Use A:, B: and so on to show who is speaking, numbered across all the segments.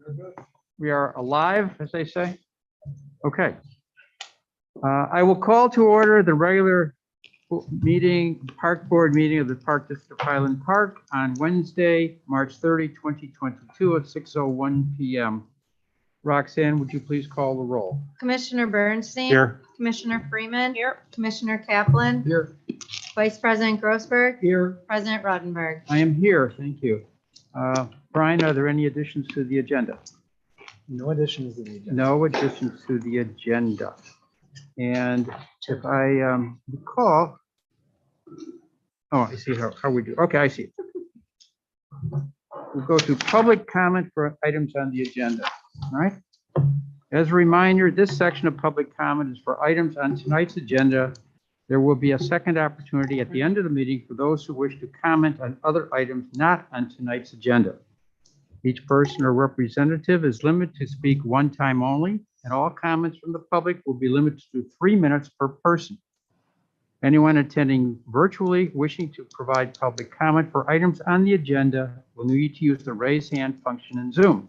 A: Good. We are alive, as they say. Okay. I will call to order the regular meeting, Park Board meeting of the Park District of Highland Park on Wednesday, March 30, 2022 at 6:01 p.m. Roxanne, would you please call the roll?
B: Commissioner Bernstein.
A: Here.
B: Commissioner Freeman. Here. Commissioner Kaplan.
A: Here.
B: Vice President Grossberg.
A: Here.
B: President Rodenberg.
A: I am here, thank you. Brian, are there any additions to the agenda?
C: No additions to the agenda.
A: No additions to the agenda. And if I recall, oh, I see how we do. Okay, I see. We'll go to public comment for items on the agenda. All right. As a reminder, this section of public comment is for items on tonight's agenda. There will be a second opportunity at the end of the meeting for those who wish to comment on other items not on tonight's agenda. Each person or representative is limited to speak one time only, and all comments from the public will be limited to 3 minutes per person. Anyone attending virtually wishing to provide public comment for items on the agenda will need to use the raise hand function in Zoom.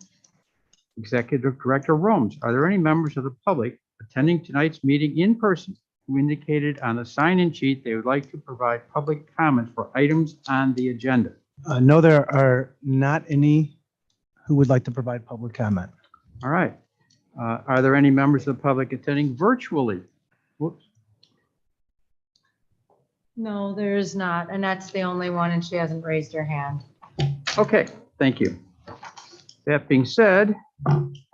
A: Executive Director Romes, are there any members of the public attending tonight's meeting in person who indicated on the sign-in sheet they would like to provide public comment for items on the agenda?
C: No, there are not any who would like to provide public comment.
A: All right. Are there any members of the public attending virtually? Whoops.
B: No, there is not. Annette's the only one and she hasn't raised her hand.
A: Okay, thank you. That being said,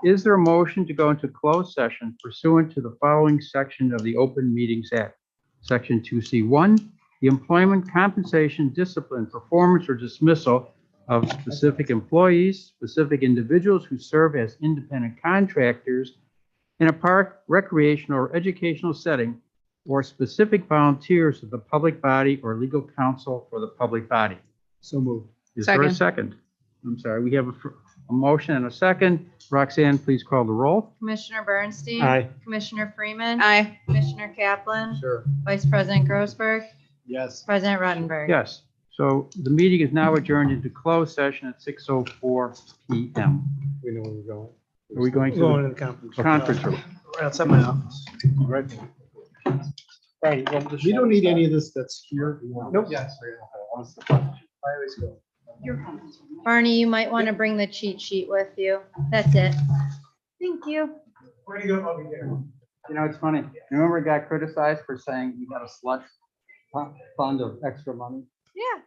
A: is there a motion to go into closed session pursuant to the following section of the Open Meetings Act? Section 2C1, the employment, compensation, discipline, performance, or dismissal of specific employees, specific individuals who serve as independent contractors in a park, recreational, or educational setting, or specific volunteers of the public body or legal counsel for the public body.
C: So moved.
A: Is there a second? I'm sorry, we have a motion and a second. Roxanne, please call the roll.
B: Commissioner Bernstein.
C: Aye.
B: Commissioner Freeman.
D: Aye.
B: Commissioner Kaplan.
C: Sure.
B: Vice President Grossberg.
C: Yes.
B: President Rodenberg.
A: Yes. So the meeting is now adjourned into closed session at 6:04 p.m.
C: We know where we're going.
A: Are we going to
C: Going
A: the
C: to the conference.
A: conference room?
C: Right outside my office. Right. You don't need any of this that's here. Nope. Yes. I always go.
B: Barney, you might want to bring the cheat sheet with you. That's it. Thank you.
C: Where do you go over here?
A: You know, it's funny. Remember, I got criticized for saying we got a slush fund of extra money?
B: Yeah.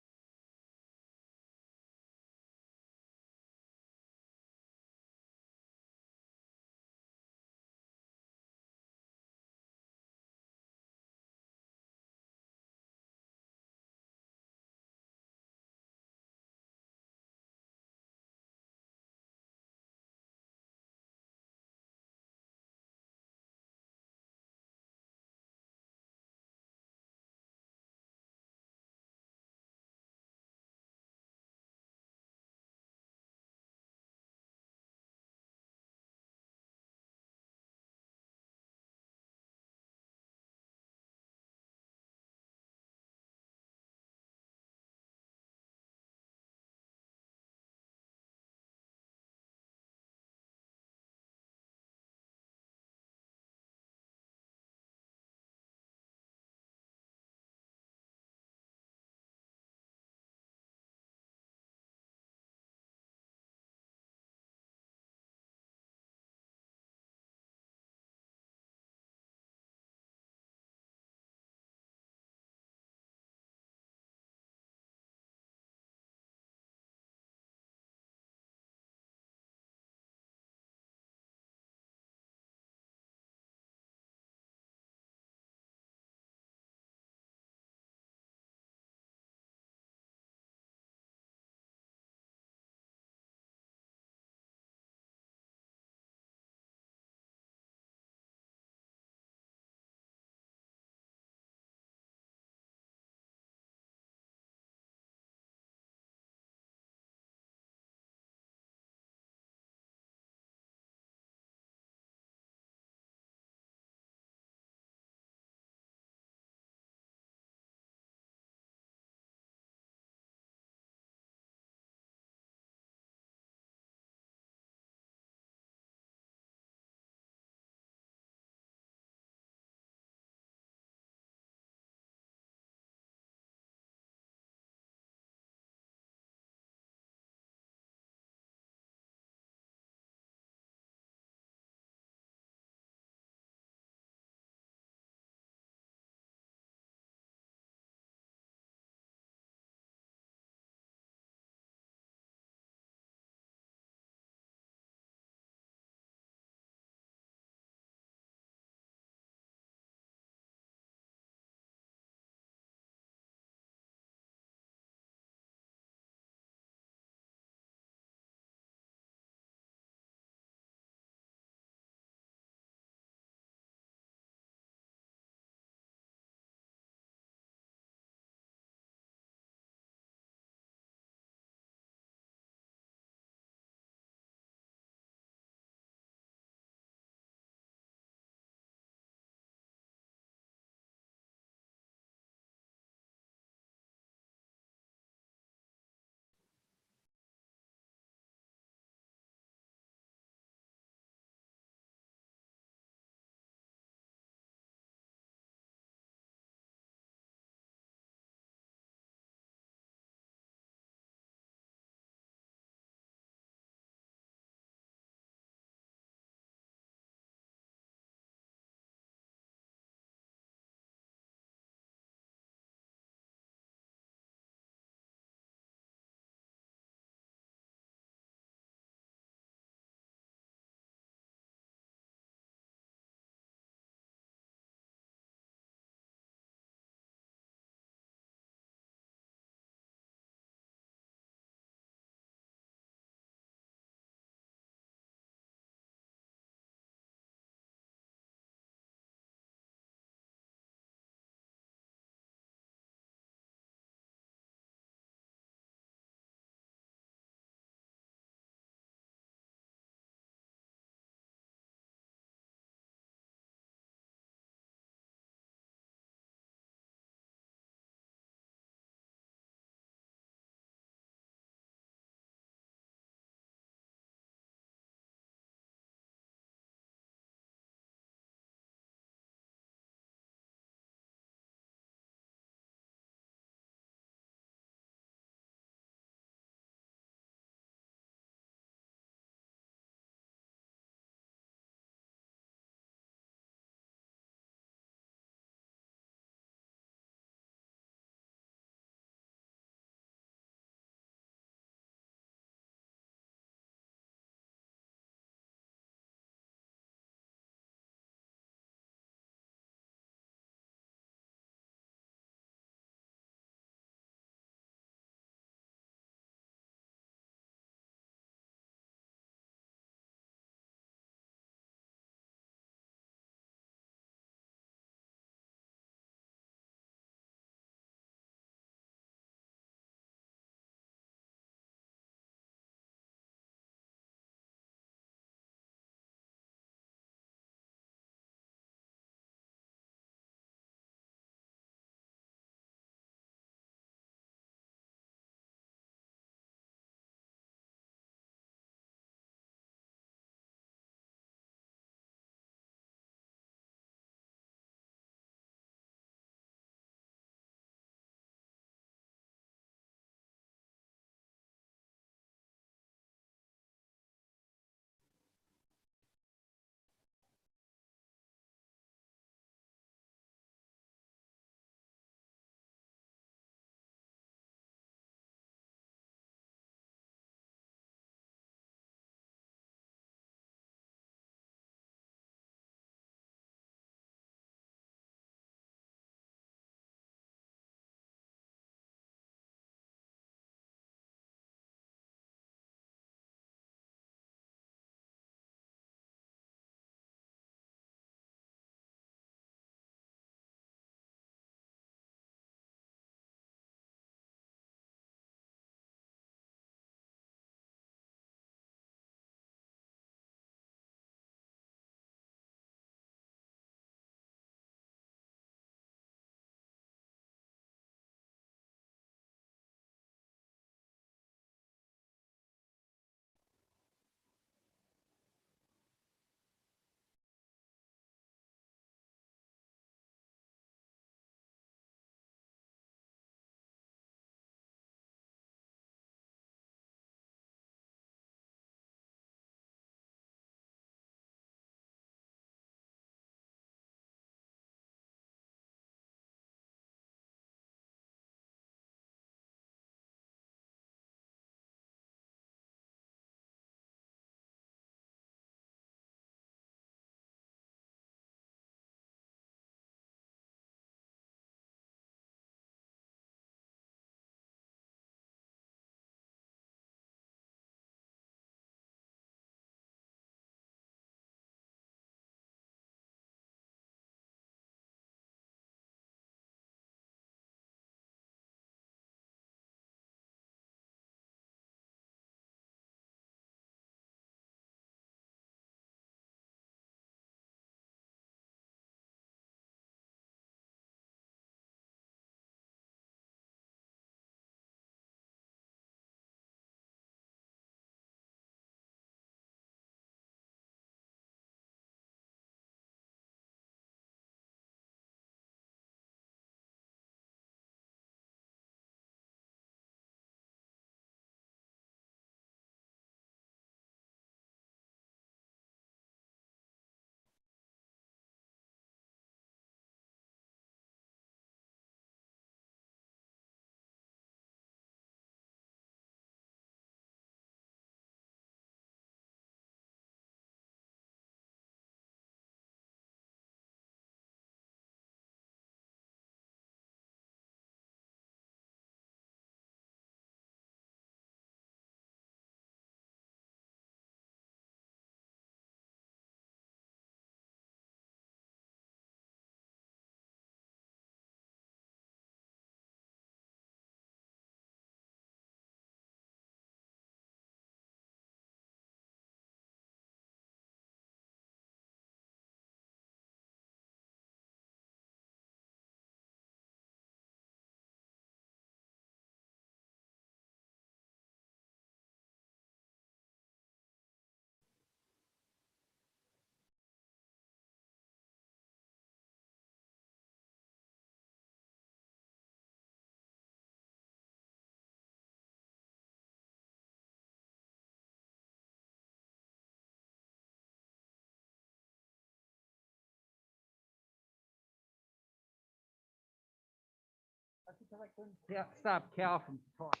A: Yeah, stop Cal from talking.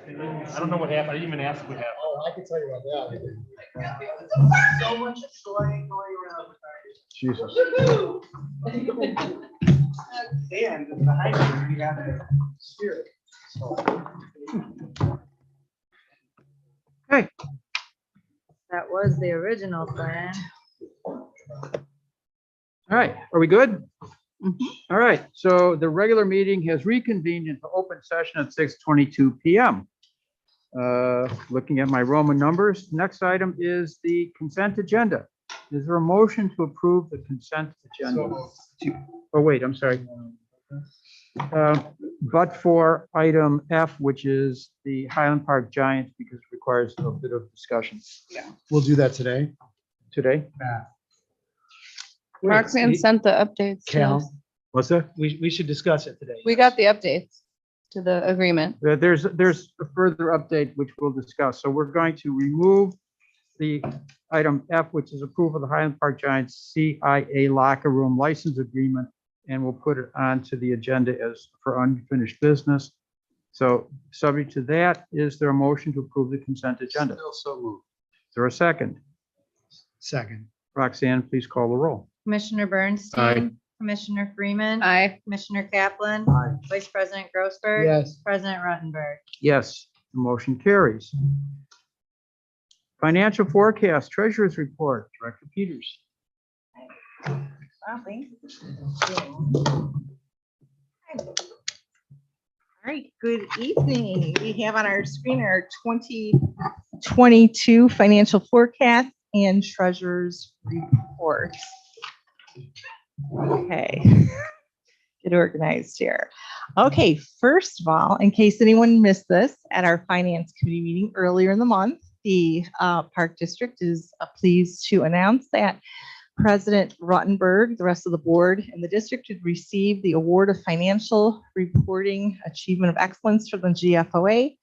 C: I don't know what happened. I didn't even ask what happened. Oh, I can tell you about that.
D: So much joy going around.
C: Jesus. And behind you, you got a spirit. So.
A: Okay,
B: That was the original plan.
A: all right, are we good? All right, so the regular meeting has reconvened into open session at 6:22 PM. Looking at my Roman numbers, next item is the consent agenda. Is there a motion to approve the consent agenda? Oh, wait, I'm sorry. But for item F, which is the Highland Park Giants, because it requires a bit of discussion.
C: We'll do that today.
A: Today.
E: Roxanne sent the updates. to
C: Cal,
E: us.
A: What's that?
C: we should discuss it today.
E: We got the updates to the agreement.
A: There's a further update which we'll discuss. So we're going to remove the item F, which is approval of the Highland Park Giants CIA locker room license agreement, and we'll put it onto the agenda as for unfinished business. So subject to that, is there a motion to approve the consent agenda?
C: Still so moved.
A: Is there a second?
C: Second.
A: Roxanne, please call the roll.
B: Commissioner Bernstein. Commissioner Freeman.
E: Aye.
B: Commissioner Kaplan.
C: Aye.
B: Vice President Grossberg.
C: Yes.
B: President Ruttenberg.
A: Yes, the motion carries. Financial forecast, treasurer's report, Director Peters.
D: All right, good evening. We have on our screen our 2022 financial forecast and treasurer's report. Okay, get organized here. Okay, first of all, in case anyone missed this, at our finance committee meeting earlier in the month, the Park District is pleased to announce that President Ruttenberg, the rest of the board, and the district would receive the Award of Financial Reporting Achievement of Excellence from the GFOA,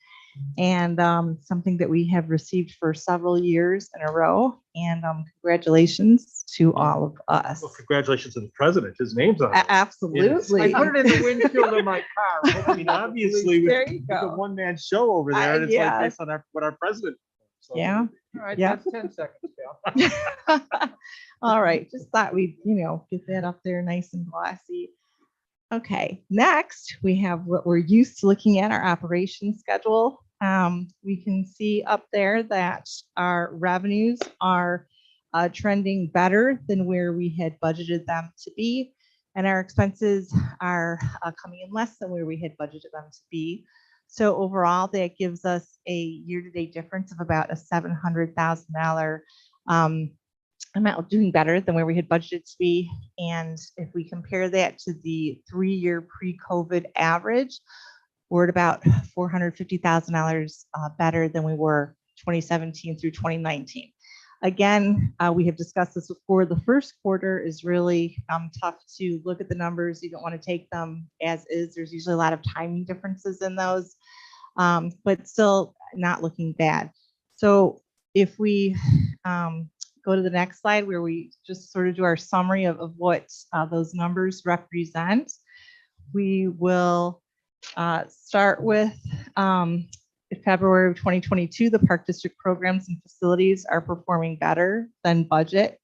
D: and something that we have received for several years in a row. And congratulations to all of us.
C: Well, congratulations to the president. His name's on it.
D: Absolutely.
A: I put it in the windshield of my car.
C: I mean, obviously,
D: There
C: with
D: you
C: the
D: go.
C: one-man show over there, and it's
D: yeah.
C: like based on what our president. So-
D: Yeah.
A: All right,
D: Yeah.
A: that's 10 seconds, Cal.
D: All right, just thought we'd, get that up there nice and glossy. Okay, next we have what we're used to looking at, our operation schedule. We can see up there that our revenues are trending better than where we had budgeted them to be, and our expenses are coming in less than where we had budgeted them to be. So overall, that gives us a year-to-date difference of about a $700,000 amount, doing better than where we had budgeted to be. And if we compare that to the 3-year pre-COVID average, we're at about $450,000 better than we were 2017 through 2019. Again, we have discussed this before. The first quarter is really tough to look at the numbers. You don't want to take them as is. There's usually a lot of timing differences in those, but still not looking bad. So if we go to the next slide, where we just sort of do our summary of what those numbers represent, we will start with in February of 2022, the Park District programs and facilities are performing better than budget.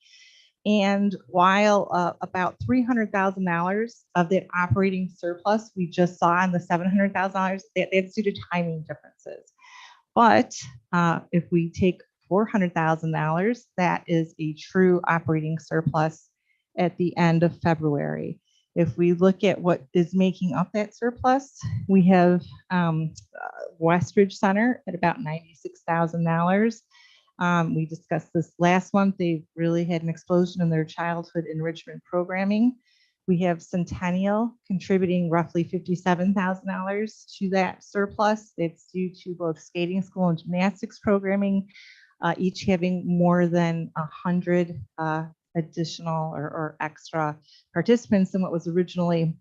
D: And while about $300,000 of that operating surplus we just saw in the $700,000, that's due to timing differences. But if we take $400,000, that is a true operating surplus at the end of February. If we look at what is making up that surplus, we have Westridge Center at about $96,000. We discussed this last month. They've really had an explosion in their childhood enrichment programming. We have Centennial contributing roughly $57,000 to that surplus. It's due to both skating school and gymnastics programming, each having more than 100 additional or extra participants than what was originally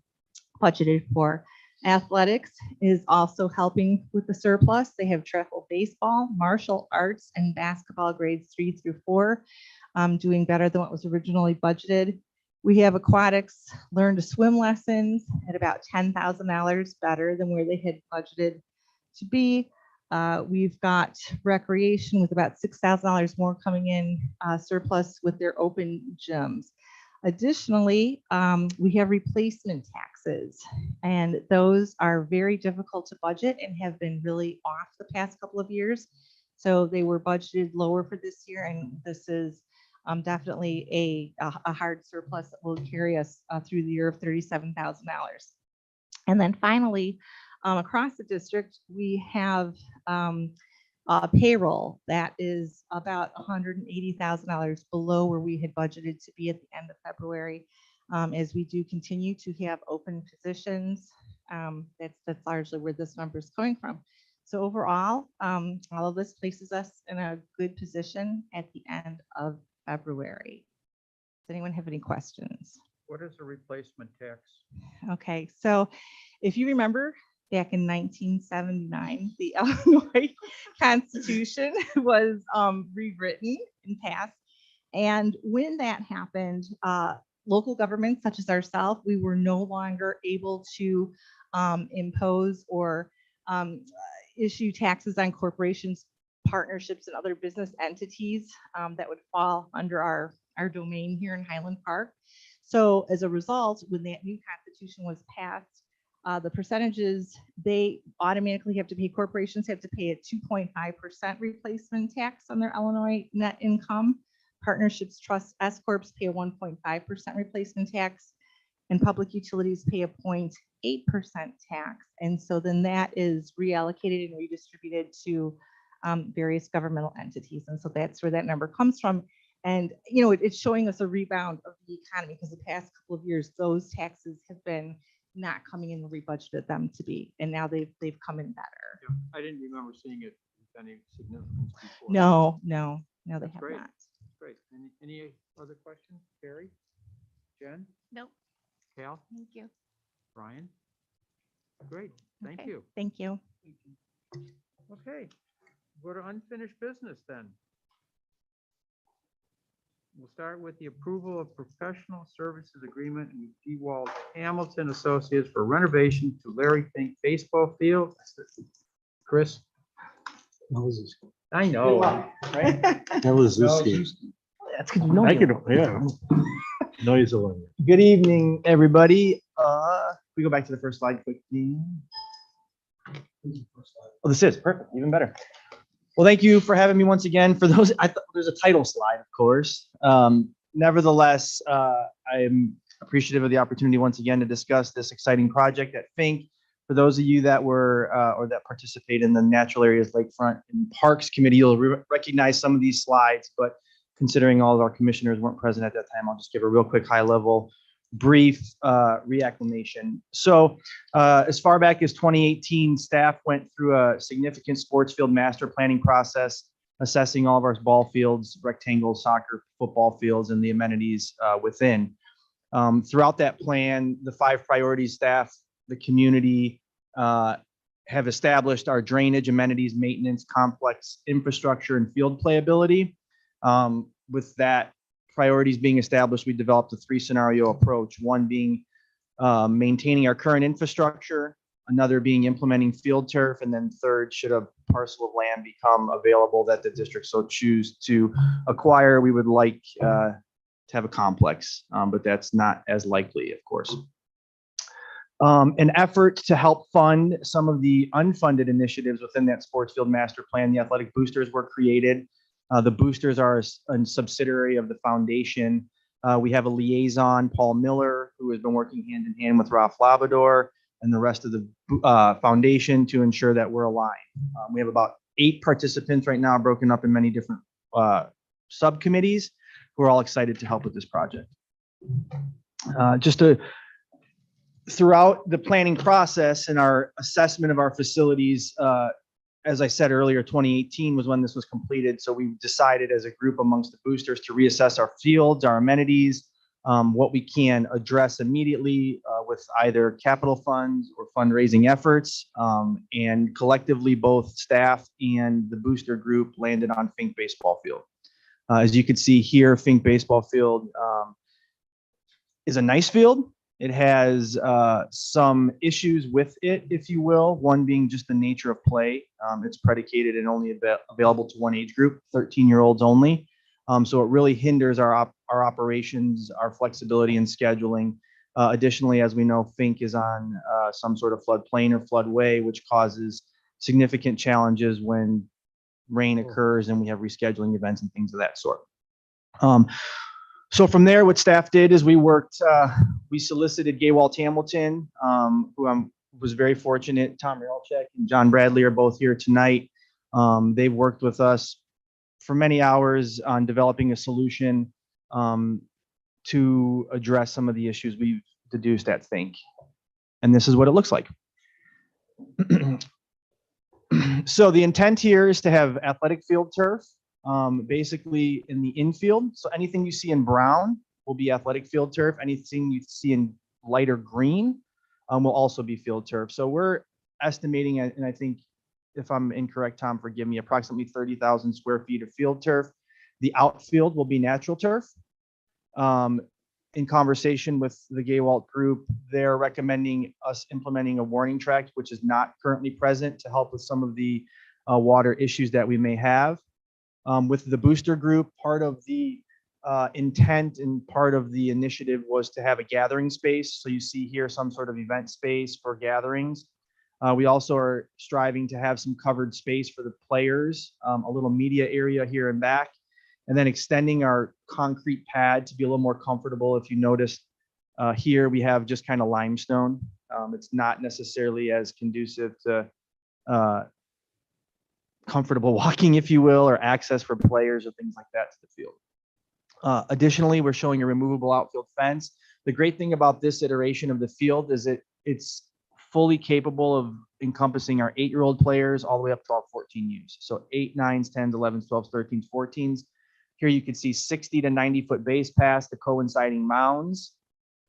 D: budgeted for. Athletics is also helping with the surplus. They have travel baseball, martial arts, and basketball grades 3 through 4. doing better than what was originally budgeted. We have aquatics learn to swim lessons at about $10,000 better than where they had budgeted to be. We've got recreation with about $6,000 more coming in surplus with their open gyms. Additionally, we have replacement taxes, and those are very difficult to budget and have been really off the past couple of years. So they were budgeted lower for this year, and this is definitely a hard surplus that will carry us through the year of $37,000. And then finally, across the district, we have payroll that is about $180,000 below where we had budgeted to be at the end of February. As we do continue to have open positions, that's largely where this number is coming from. So overall, all of this places us in a good position at the end of February. Does anyone have any questions?
A: What is a replacement tax?
D: Okay, so if you remember back in 1979, the Illinois Constitution was rewritten and passed. And when that happened, local governments such as ourselves, we were no longer able to impose or issue taxes on corporations, partnerships, and other business entities that would fall under our domain here in Highland Park. So as a result, when that new constitution was passed, the percentages, they automatically have to pay, corporations have to pay a 2.5% replacement tax on their Illinois net income. Partnerships, trusts, S corps pay a 1.5% replacement tax, and public utilities pay a 0.8% tax. And so then that is reallocated and redistributed to various governmental entities. And so that's where that number comes from. And, you know, it's showing us a rebound of the economy because the past couple of years, those taxes have been not coming in where we budgeted them to be. And now they've come in better.
A: Yeah, I didn't remember seeing it with any significance before.
D: No, they
A: That's
D: have
A: great.
D: not.
A: Great. Any other questions? Carrie? Jen?
B: Nope.
A: Cal?
B: Thank you.
A: Brian? Great. Thank
D: Okay,
A: you.
D: Thank you.
A: Okay. Go to unfinished business then. We'll start with the approval of professional services agreement with DeWalt Hamilton Associates for renovation to Larry Fink Baseball Field. Chris? I know.
C: Right?
F: That was this year.
C: That's good to know.
F: I
C: you.
F: could, yeah. Noise alone.
C: Good evening, everybody. We go back to the first slide quickly. Oh, this is perfect, even better. Well, thank you for having me once again. For those, I thought there's a title slide, of course. Nevertheless, I am appreciative of the opportunity once again to discuss this exciting project at Fink. For those of you that were or that participate in the Natural Areas Lakefront and Parks Committee, you'll recognize some of these slides, but considering all of our commissioners weren't present at that time, I'll just give a real quick high-level brief reacclimation. So as far back as 2018, staff went through a significant sports field master planning process, assessing all of our ball fields, rectangles, soccer, football fields, and the amenities within. Throughout that plan, the 5 priorities staff, the community have established our drainage, amenities, maintenance, complex infrastructure, and field playability. With that priorities being established, we developed a 3-scenario approach, one being maintaining our current infrastructure, another being implementing field turf, and then third, should a parcel of land become available that the district so choose to acquire, we would like to have a complex, but that's not as likely, of course. An effort to help fund some of the unfunded initiatives within that sports field master plan, the athletic boosters were created. The boosters are a subsidiary of the foundation. We have a liaison, Paul Miller, who has been working hand in hand with Ralph Labrador and the rest of the foundation to ensure that we're aligned. We have about 8 participants right now, broken up in many different subcommittees, who are all excited to help with this project. Throughout the planning process and our assessment of our facilities, as I said earlier, 2018 was when this was completed. So we decided as a group amongst the boosters to reassess our fields, our amenities, what we can address immediately with either capital funds or fundraising efforts. And collectively, both staff and the booster group landed on Fink Baseball Field. As you can see here, Fink Baseball Field is a nice field. It has some issues with it, if you will, one being just the nature of play. It's predicated and only available to one age group, 13-year-olds only. So it really hinders our operations, our flexibility in scheduling. Additionally, as we know, Fink is on some sort of floodplain or floodway, which causes significant challenges when rain occurs and we have rescheduling events and things of that sort. So from there, what staff did is we solicited Gaywalt Hamilton, who was very fortunate. Tom Realchek and John Bradley are both here tonight. They've worked with us for many hours on developing a solution to address some of the issues we've deduced at Fink. And this is what it looks like. So the intent here is to have athletic field turf, basically in the infield. So anything you see in brown will be athletic field turf. Anything you see in lighter green will also be field turf. So we're estimating, and I think if I'm incorrect, Tom, forgive me, approximately 30,000 square feet of field turf. The outfield will be natural turf. In conversation with the Gaywalt group, they're recommending us implementing a warning track, which is not currently present, to help with some of the water issues that we may have. With the booster group, part of the intent and part of the initiative was to have a gathering space. So you see here some sort of event space for gatherings. We also are striving to have some covered space for the players, a little media area here and back, and then extending our concrete pad to be a little more comfortable. If you notice here, we have just kind of limestone. It's not necessarily as conducive to comfortable walking, if you will, or access for players or things like that to the field. Additionally, we're showing a removable outfield fence. The great thing about this iteration of the field is it's fully capable of encompassing our 8-year-old players all the way up to all 14Us. So 8, 9s, 10s, 11s, 12s, 13s, 14s. Here you can see 60 to 90-foot base paths, the coinciding mounds.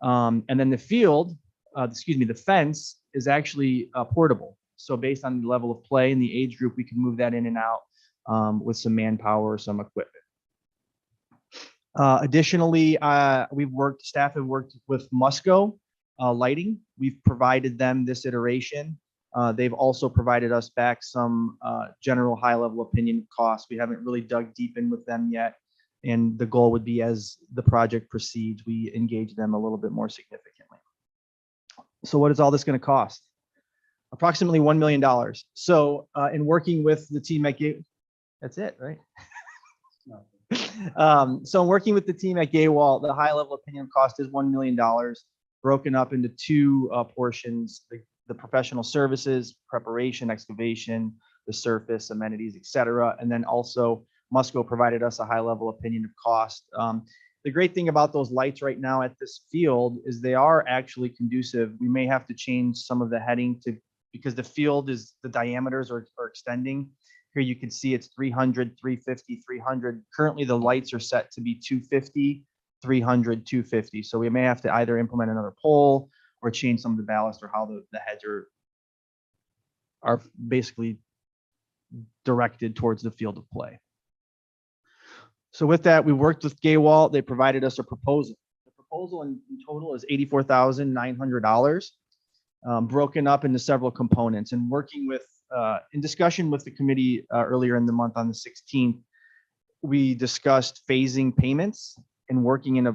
C: And then the field, the fence is actually portable. So based on the level of play and the age group, we can move that in and out with some manpower or some equipment. Additionally, staff have worked with Musco Lighting. We've provided them this iteration. They've also provided us back some general high-level opinion costs. We haven't really dug deep in with them yet. And the goal would be, as the project proceeds, we engage them a little bit more significantly. So what is all this going to cost? Approximately $1 million. So in working with the team at that's it, right? So working with the team at Gaywalt, the high-level opinion cost is $1 million, broken up into two portions: the professional services, preparation, excavation, the surface, amenities, etc. And then also Musco provided us a high-level opinion of cost. The great thing about those lights right now at this field is they are actually conducive. We may have to change some of the heading because the field the diameters are extending. Here you can see it's 300, 350, 300. Currently the lights are set to be 250, 300, 250. So we may have to either implement another pole or change some of the ballast or how the heads are basically directed towards the field of play. So with that, we worked with Gaywalt. They provided us a proposal. The proposal in total is $84,900, broken up into several components. And working with, in discussion with the committee earlier in the month on the 16th, we discussed phasing payments and working in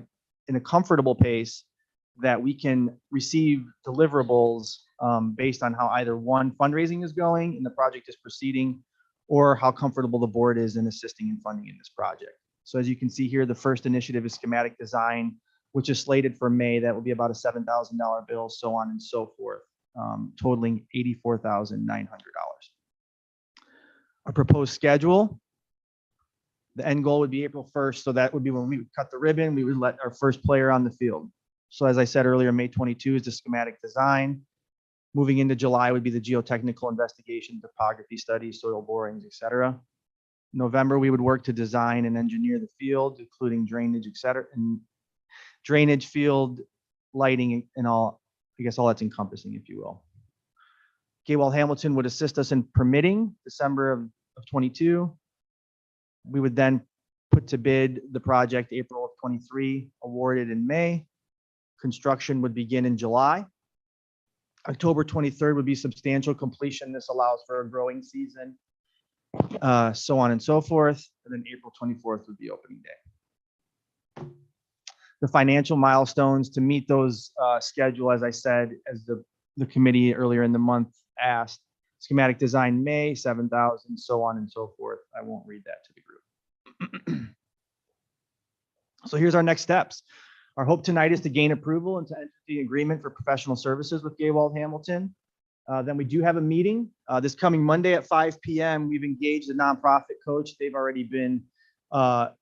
C: a comfortable pace that we can receive deliverables based on how either one, fundraising is going and the project is proceeding, or how comfortable the board is in assisting and funding in this project. So as you can see here, the first initiative is schematic design, which is slated for May. That will be about a $7,000 bill, so on and so forth, totaling $84,900. Our proposed schedule, the end goal would be April 1st. So that would be when we would cut the ribbon. We would let our first player on the field. So as I said earlier, May 22 is the schematic design. Moving into July would be the geotechnical investigation, topography studies, soil borings, etc. November, we would work to design and engineer the field, including drainage, etc., and drainage, field lighting, and all, I guess all that's encompassing, if you will. Gaywalt Hamilton would assist us in permitting December of 22. We would then put to bid the project April of 23, awarded in May. Construction would begin in July. October 23rd would be substantial completion. This allows for a growing season, so on and so forth. And then April 24th would be opening day. The financial milestones to meet those schedule, as I said, as the committee earlier in the month asked, schematic design May, 7,000, so on and so forth. I won't read that to the group. So here's our next steps. Our hope tonight is to gain approval and to enter the agreement for professional services with Gaywald Hamilton. Then we do have a meeting this coming Monday at 5 p.m. We've engaged a nonprofit coach. They've already been a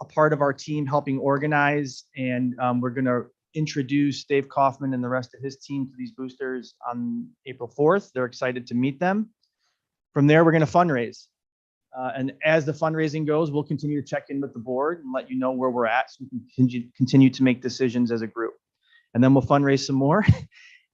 C: part of our team helping organize, and we're going to introduce Dave Kaufman and the rest of his team to these boosters on April 4th. They're excited to meet them. From there, we're going to fundraise. And as the fundraising goes, we'll continue to check in with the board and let you know where we're at, so we can continue to make decisions as a group. And then we'll fundraise some more.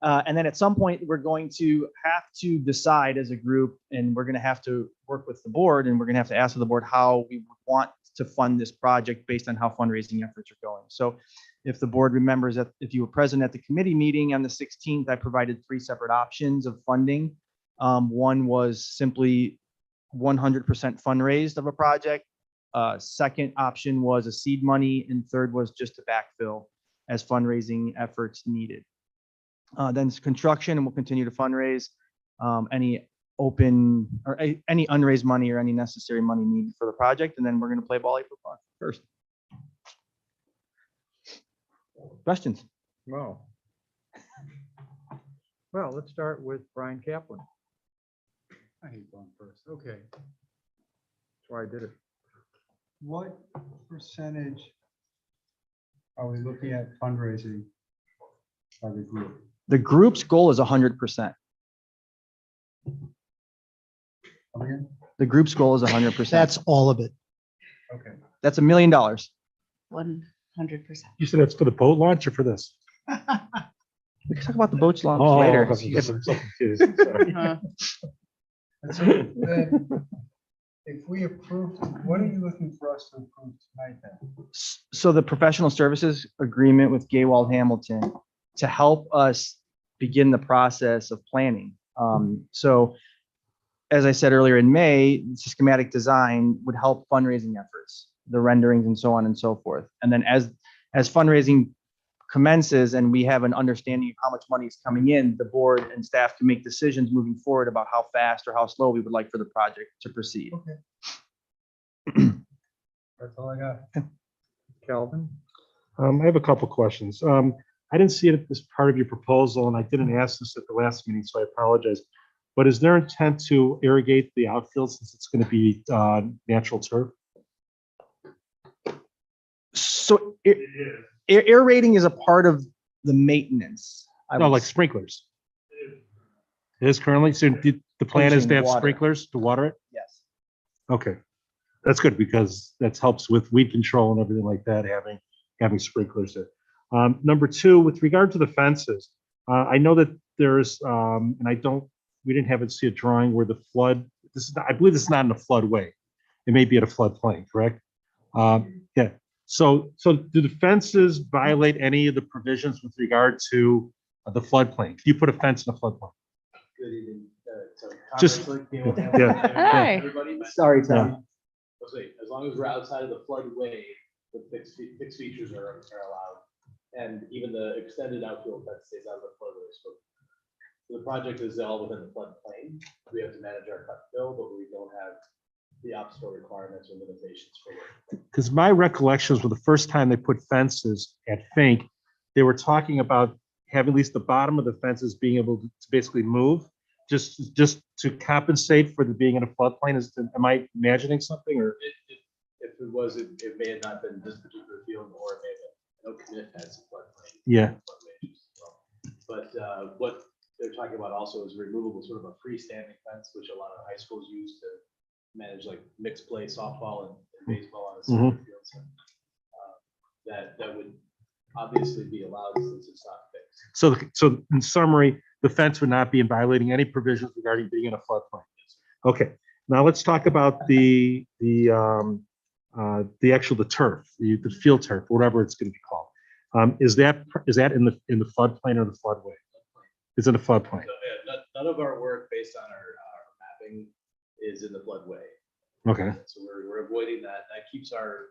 C: And then at some point, we're going to have to decide as a group, and we're going to have to work with the board, and we're going to have to ask the board how we want to fund this project based on how fundraising efforts are going. So if the board remembers that if you were present at the committee meeting on the 16th, I provided 3 separate options of funding. One was simply 100% fundraised of a project. Second option was a seed money, and third was just to backfill as fundraising efforts needed. Then it's construction, and we'll continue to fundraise any open or any unraised money or any necessary money needed for the project. And then we're going to play ball April 1st. Questions?
A: Well, let's start with Brian Kaplan. I hate going first. Okay. That's why I did it.
G: What percentage are we looking at fundraising by the group?
C: The group's goal is 100%.
G: Come again?
C: The group's goal is 100%.
H: That's all of it.
G: Okay.
C: That's $1 million.
E: 100%.
F: You said that's for the boat launch or for this?
C: We can talk about the boats launch
F: Oh,
C: later.
F: I'm so confused. Sorry.
G: And so then, if we approve, what are you looking for us to approve tonight then?
C: So the professional services agreement with Gaywald Hamilton to help us begin the process of planning. So as I said earlier in May, schematic design would help fundraising efforts, the renderings and so on and so forth. And then as fundraising commences and we have an understanding of how much money is coming in, the board and staff can make decisions moving forward about how fast or how slow we would like for the project to proceed.
G: Okay. That's all I got.
A: Calvin?
F: I have a couple questions. I didn't see it as part of your proposal, and I didn't ask this at the last meeting, so I apologize. But is there intent to irrigate the outfield since it's going to be natural turf?
C: So aerating is a part of the maintenance.
F: No, like sprinklers. It is currently, so the plan is to have
C: Water.
F: sprinklers to water it?
C: Yes.
F: Okay, that's good because that helps with weed control and everything like that, having sprinklers there. Number two, with regard to the fences, I know that there's, and we didn't have it see a drawing where the flood, I believe this is not in a floodway. It may be at a floodplain, correct? Yeah. So do the fences violate any of the provisions with regard to the floodplain? Can you put a fence in a floodplain?
I: Good evening.
F: Just- yeah.
E: Hi.
I: Everybody.
C: Sorry,
F: Yeah.
C: Tom.
I: As long as we're outside of the floodway, the fixed features are allowed. And even the extended outfield fence stays out of the floodway. So the project is all within the floodplain. We have to manage our cut and fill, but we don't have the obstacle requirements or limitations for it.
F: Because my recollections were the first time they put fences at Fink, they were talking about having at least the bottom of the fences being able to basically move, just to compensate for the being in a floodplain. Am I imagining something or?
I: If it was, it may have not been this particular field, or it may have been, no commit has a floodplain.
F: Yeah.
I: But what they're talking about also is removable, sort of a freestanding fence, which a lot of high schools use to manage like mixed play softball and baseball on the soccer field. So, that would obviously be allowed since it's not fixed.
F: So in summary, the fence would not be in violating any provisions regarding being in a floodplain. Okay, now let's talk about the the turf, the field turf, whatever it's going to be called. Is that in the floodplain or the floodway? It's in the floodplain.
I: So, yeah, none of our work based on our mapping is in the floodway.
F: Okay.
I: So we're avoiding that. That keeps our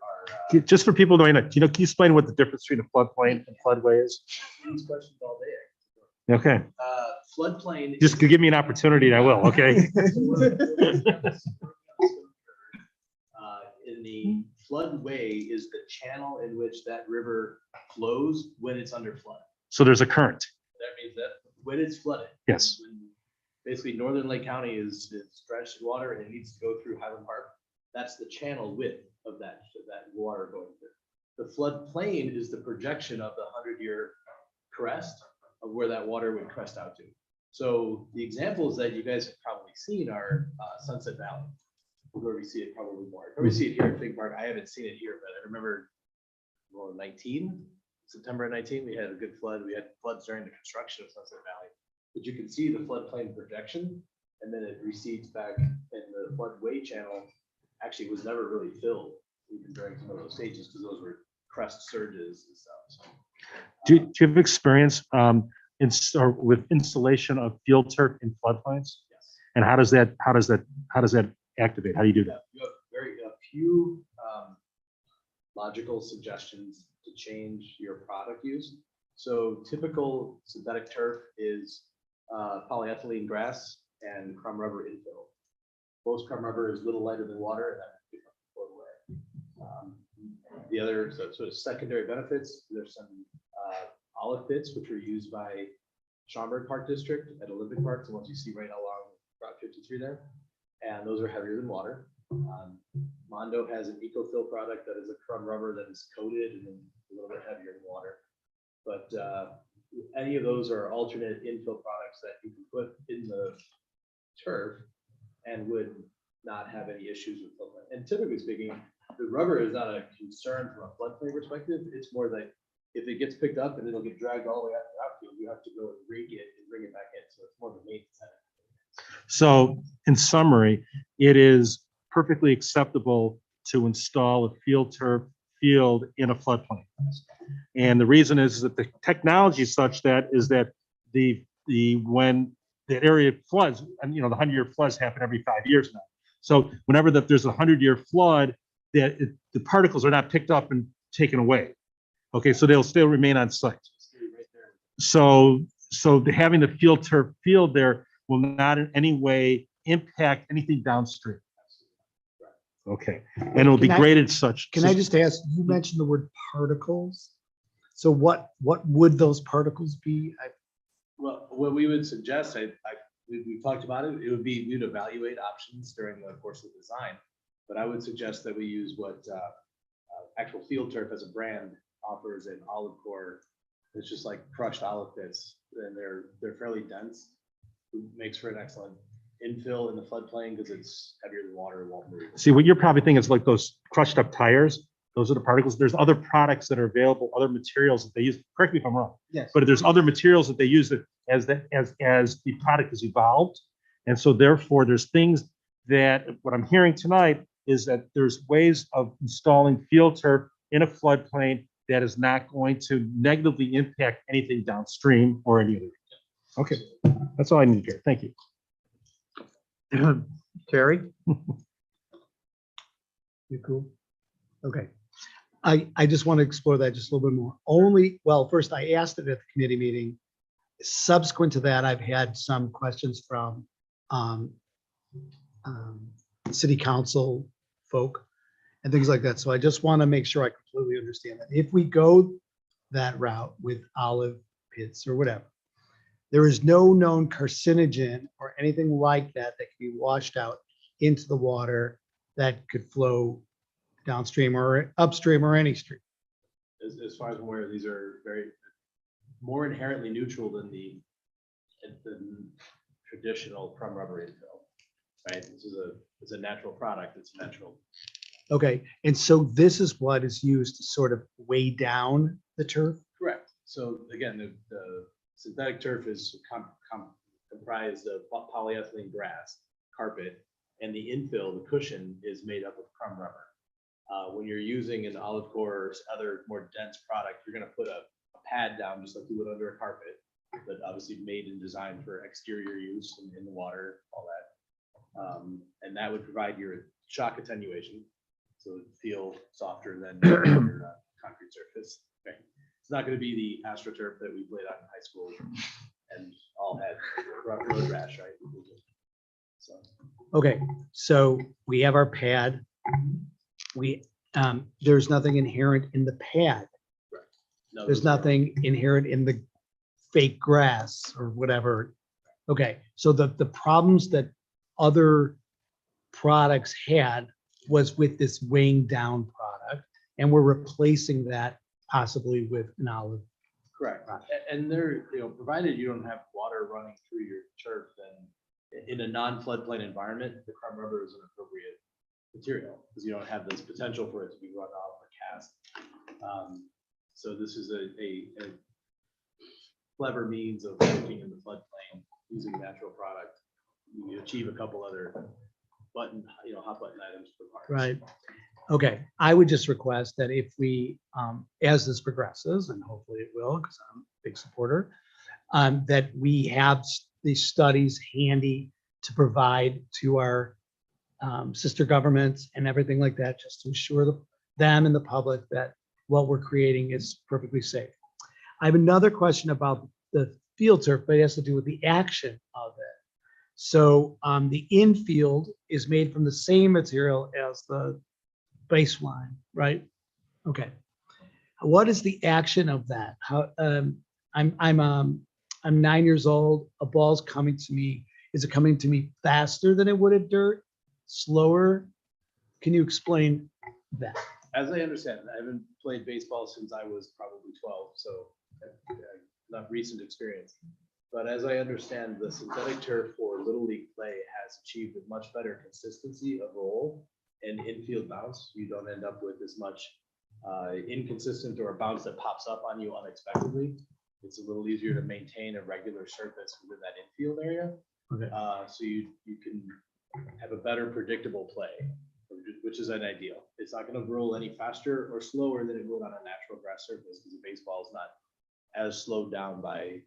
F: Just for people knowing that, can you explain what the difference between a floodplain and floodway is?
I: these questions all day.
F: Okay.
I: Floodplain.
F: Just give me an opportunity and I will. Okay.
I: In the floodway is the channel in which that river flows when it's under flood.
F: So there's a current.
I: That means that when it's flooded.
F: Yes.
I: when Basically, northern Lake County is drenched in water and it needs to go through Highland Park. That's the channel width of that water going through. The floodplain is the projection of the 100-year crest of where that water would crest out to. So the examples that you guys have probably seen are Sunset Valley. Where we see it probably more. We see it here at Fig Park. I haven't seen it here, but I remember, well, September 19, we had a good flood. We had floods during the construction of Sunset Valley. But you can see the floodplain projection, and then it recedes back, and the floodway channel actually was never really filled even during some of those stages because those were crest surges and stuff. So,
F: Do you have experience with installation of field turf in floodplains?
I: yes.
F: And how does that activate? How do you do that?
I: You have a few logical suggestions to change your product use. So typical synthetic turf is polyethylene grass and crumb rubber infill. Most crumb rubber is a little lighter than water, and that would float away. The other sort of secondary benefits, there's some olive pits which are used by Schaumburg Park District at Olympic Park, the ones you see right along Route 53 there. And those are heavier than water. Mondo has an EcoFill product that is a crumb rubber that is coated and a little bit heavier than water. But any of those are alternate infill products that you can put in the turf and would not have any issues with floodplain. And typically speaking, the rubber is not a concern from a floodplain perspective. It's more that if it gets picked up and it'll get dragged all the way out to the outfield, you have to go and rig it and bring it back in. So it's more of a maintenance headache.
F: So in summary, it is perfectly acceptable to install a field turf field in a floodplain. And the reason is that the technology is such that when that area floods, and the 100-year floods happen every 5 years now. So whenever there's a 100-year flood, the particles are not picked up and taken away. Okay, so they'll still remain on site. So having the field turf field there will not in any way impact anything downstream. Okay, and it'll be
G: Can I-
F: graded such.
G: Can I just ask, you mentioned the word particles. So what would those particles be?
I: Well, what we would suggest, we've talked about it, it would be, we'd evaluate options during the course of design. But I would suggest that we use what actual field turf as a brand offers in olive core. It's just like crushed olive pits, and they're fairly dense. It makes for an excellent infill in the floodplain because it's heavier than water, won't move.
F: See, what you're probably thinking is like those crushed up tires. Those are the particles. There's other products that are available, other materials that they use. Correct me if I'm wrong.
G: Yes.
F: But there's other materials that they use that as the product has evolved. And so therefore there's things that what I'm hearing tonight is that there's ways of installing field turf in a floodplain that is not going to negatively impact anything downstream or any other. Okay, that's all I need to hear. Thank you.
A: Terry?
G: You cool? Okay. I just want to explore that just a little bit more. First I asked it at the committee meeting. Subsequent to that, I've had some questions from city council folk and things like that. So I just want to make sure I completely understand that. If we go that route with olive pits or whatever, there is no known carcinogen or anything like that that can be washed out into the water that could flow downstream or upstream or any stream.
I: As far as I'm aware, these are very more inherently neutral than the traditional crumb rubber infill. Right? This is a natural product. It's natural.
G: Okay, and so this is what is used to sort of weigh down the turf?
I: Correct. So again, the synthetic turf is comprised of polyethylene grass, carpet, and the infill, the cushion, is made up of crumb rubber. When you're using an olive core or other more dense product, you're gonna put a pad down just like you would under a carpet, but obviously made and designed for exterior use in the water, all that. And that would provide your shock attenuation, so it would feel softer than your concrete surface. Okay. It's not gonna be the AstroTurf that we played on in high school and all had road rash, right? So.
G: Okay, so we have our pad. There's nothing inherent in the pad.
I: No,
G: There's
I: those are-
G: nothing inherent in the fake grass or whatever. Okay, so the problems that other products had was with this weighing down product, and we're replacing that possibly with an olive.
I: Correct. And they're, provided you don't have water running through your turf, then in a non-floodplain environment, the crumb rubber is an appropriate material because you don't have this potential for it to be run off or cast. So this is a clever means of working in the floodplain using natural product. You achieve a couple other hot button items for parts.
G: Right. Okay, I would just request that if we, as this progresses, and hopefully it will, because I'm a big supporter, that we have these studies handy to provide to our sister governments and everything like that, just to ensure them and the public that what we're creating is perfectly safe. I have another question about the field turf, but it has to do with the action of it. So the infield is made from the same material as the baseline, right? Okay. What is the action of that? How I'm 9 years old. A ball's coming to me. Is it coming to me faster than it would at dirt? Slower? Can you explain that?
I: As I understand, I haven't played baseball since I was probably 12, so not recent experience. But as I understand, the synthetic turf for Little League play has achieved a much better consistency of roll and infield bounce. You don't end up with as much inconsistent or a bounce that pops up on you unexpectedly. It's a little easier to maintain a regular surface within that infield area.
G: Okay.
I: So you can have a better predictable play, which is an ideal. It's not going to roll any faster or slower than it would on a natural grass surface because the baseball is not as slowed down by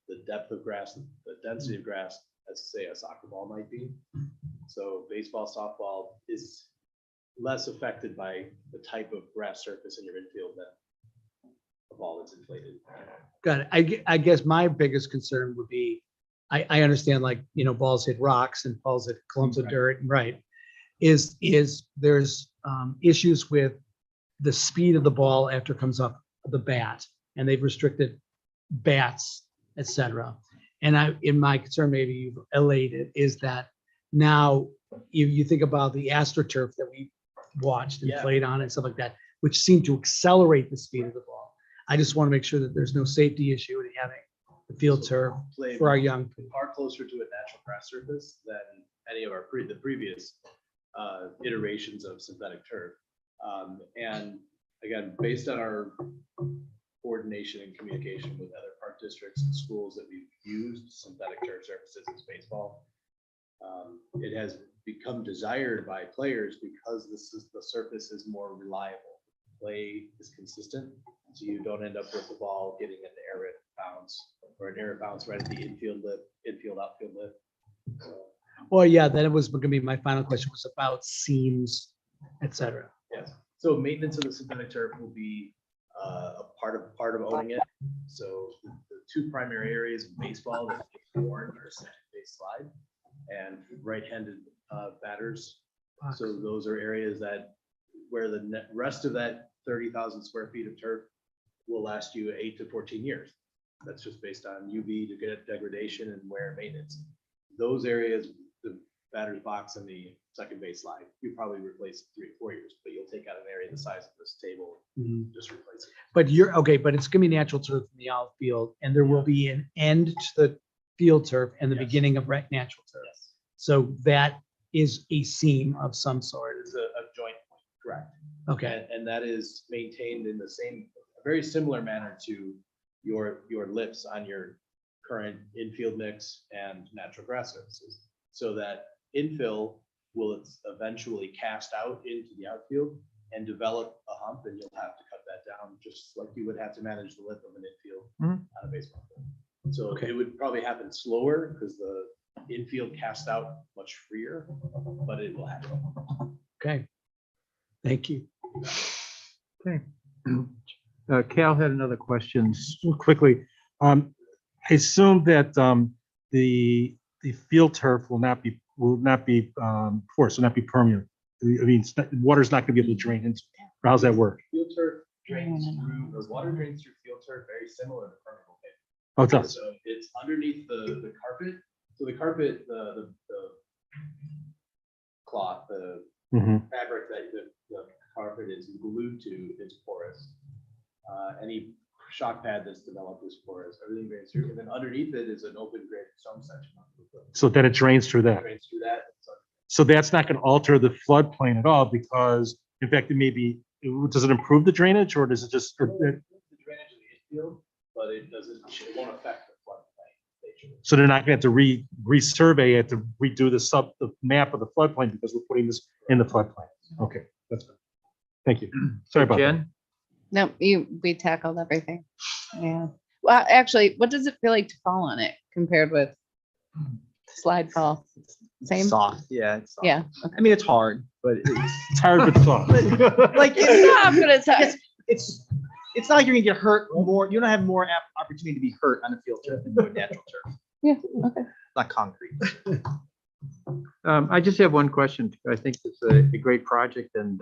I: the depth of grass, the density of grass, as say a soccer ball might be. So baseball, softball is less affected by the type of grass surface in your infield than a ball that's inflated.
G: Got it. I guess my biggest concern would be, I understand balls hit rocks and balls hit clumps of dirt, right? Is there's issues with the speed of the ball after it comes off the bat, and they've restricted bats, etc. And in my concern, maybe you've allayed it, is that now you think about the AstroTurf that we watched and
I: Yeah.
G: played on and stuff like that, which seemed to accelerate the speed of the ball. I just want to make sure that there's no safety issue in having the field turf
I: Play
G: for our young people.
I: far closer to a natural grass surface than any of our the previous iterations of synthetic turf. And again, based on our coordination and communication with other park districts and schools that we've used synthetic turf surfaces as baseball, it has become desired by players because the surface is more reliable. Play is consistent, so you don't end up with the ball getting an errant bounce or an errant bounce right at the infield outfield lip. So,
G: Well, yeah, that was going to be my final question, was about seams, etc.
I: yes. So maintenance of the synthetic turf will be a part of owning it. So the two primary areas of baseball that get worn are second base slide and right-handed batters. So those are areas where the rest of that 30,000 square feet of turf will last you 8 to 14 years. That's just based on UV to get degradation and wear and maintenance. Those areas, the batter's box and the second base slide, you probably replace 3 or 4 years, but you'll take out an area the size of this table, just replace it.
G: But but it's going to be natural turf in the outfield, and there will be an end to the field turf and the
I: Yes.
G: beginning of natural turf.
I: Yes.
G: So that is a seam of some sort.
I: It's a joint point, correct.
G: Okay,
I: And that is maintained in a very similar manner to your lips on your current infield mix and natural grass surfaces. So that infill will it eventually cast out into the outfield and develop a hump, and you'll have to cut that down, just like you would have to manage the width of an infield
A: Mhm.
I: on a baseball field. So it would probably happen slower because the infield cast out much freer, but it will happen.
G: Okay. Thank you.
A: Okay. Cal had another question.
F: Quickly, I assume that the field turf will not be porous, will not be permeable. I mean, water's not going to be able to drain into. Or how's that work?
I: Field turf drains through, or water drains through field turf very similar to permeable pavement.
F: Oh, it does.
I: So it's underneath the carpet. So the carpet, the cloth, the
F: Mhm.
I: fabric that the carpet is glued to is porous. Any shock pad that's developed is porous. Everything drains through, and then underneath it is an open graded stone section.
F: So then it drains through that.
I: Drains through that.
F: So that's not going to alter the floodplain at all because, in fact, it may be. Does it improve the drainage, or does it just?
I: The drainage of the infield, but it won't affect the floodplain.
F: So they're not going to have to resurvey it to redo the map of the floodplain because we're putting this in the floodplain. Okay, that's good. Thank you. Sorry about that.
A: Jen?
E: No, we tackled everything. Yeah. Well, actually, what does it feel like to fall on it compared with slide fall? Same?
C: Soft, yeah. It's soft.
E: Yeah.
C: I mean, it's hard, but
F: It's hard but soft.
C: like
E: Stop, but it's
C: it's not like you're gonna get hurt more. You don't have more opportunity to be hurt on a field turf than you would natural turf.
E: Yeah, okay.
C: Not concrete.
A: I just have one question. I think it's a great project and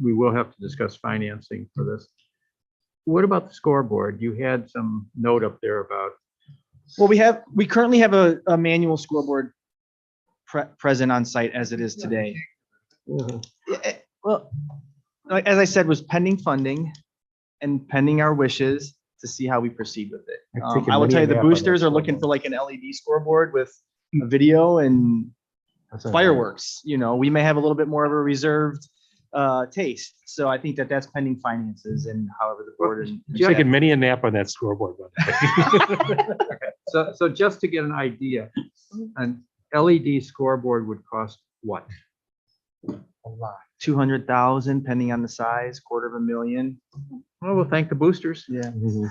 A: we will have to discuss financing for this. What about the scoreboard? You had some note up there about,
C: Well, we currently have a manual scoreboard present on site as it is today. Well, like, as I said, was pending funding and pending our wishes to see how we proceed with it.
F: I've taken
C: I will
F: many
C: tell you,
F: a
C: the
F: nap on that
C: boosters are looking
F: scoreboard.
C: for like an LED scoreboard with a video and fireworks. You know, we may have a little bit more of a reserved taste. So I think that's pending finances and however the board and.
F: I've taken many a nap on that scoreboard.
A: so just to get an idea, an LED scoreboard would cost what?
C: A lot. 200,000 pending on the size, $250,000.
A: Well, we'll thank the boosters.
C: Yeah.
F: Mhm.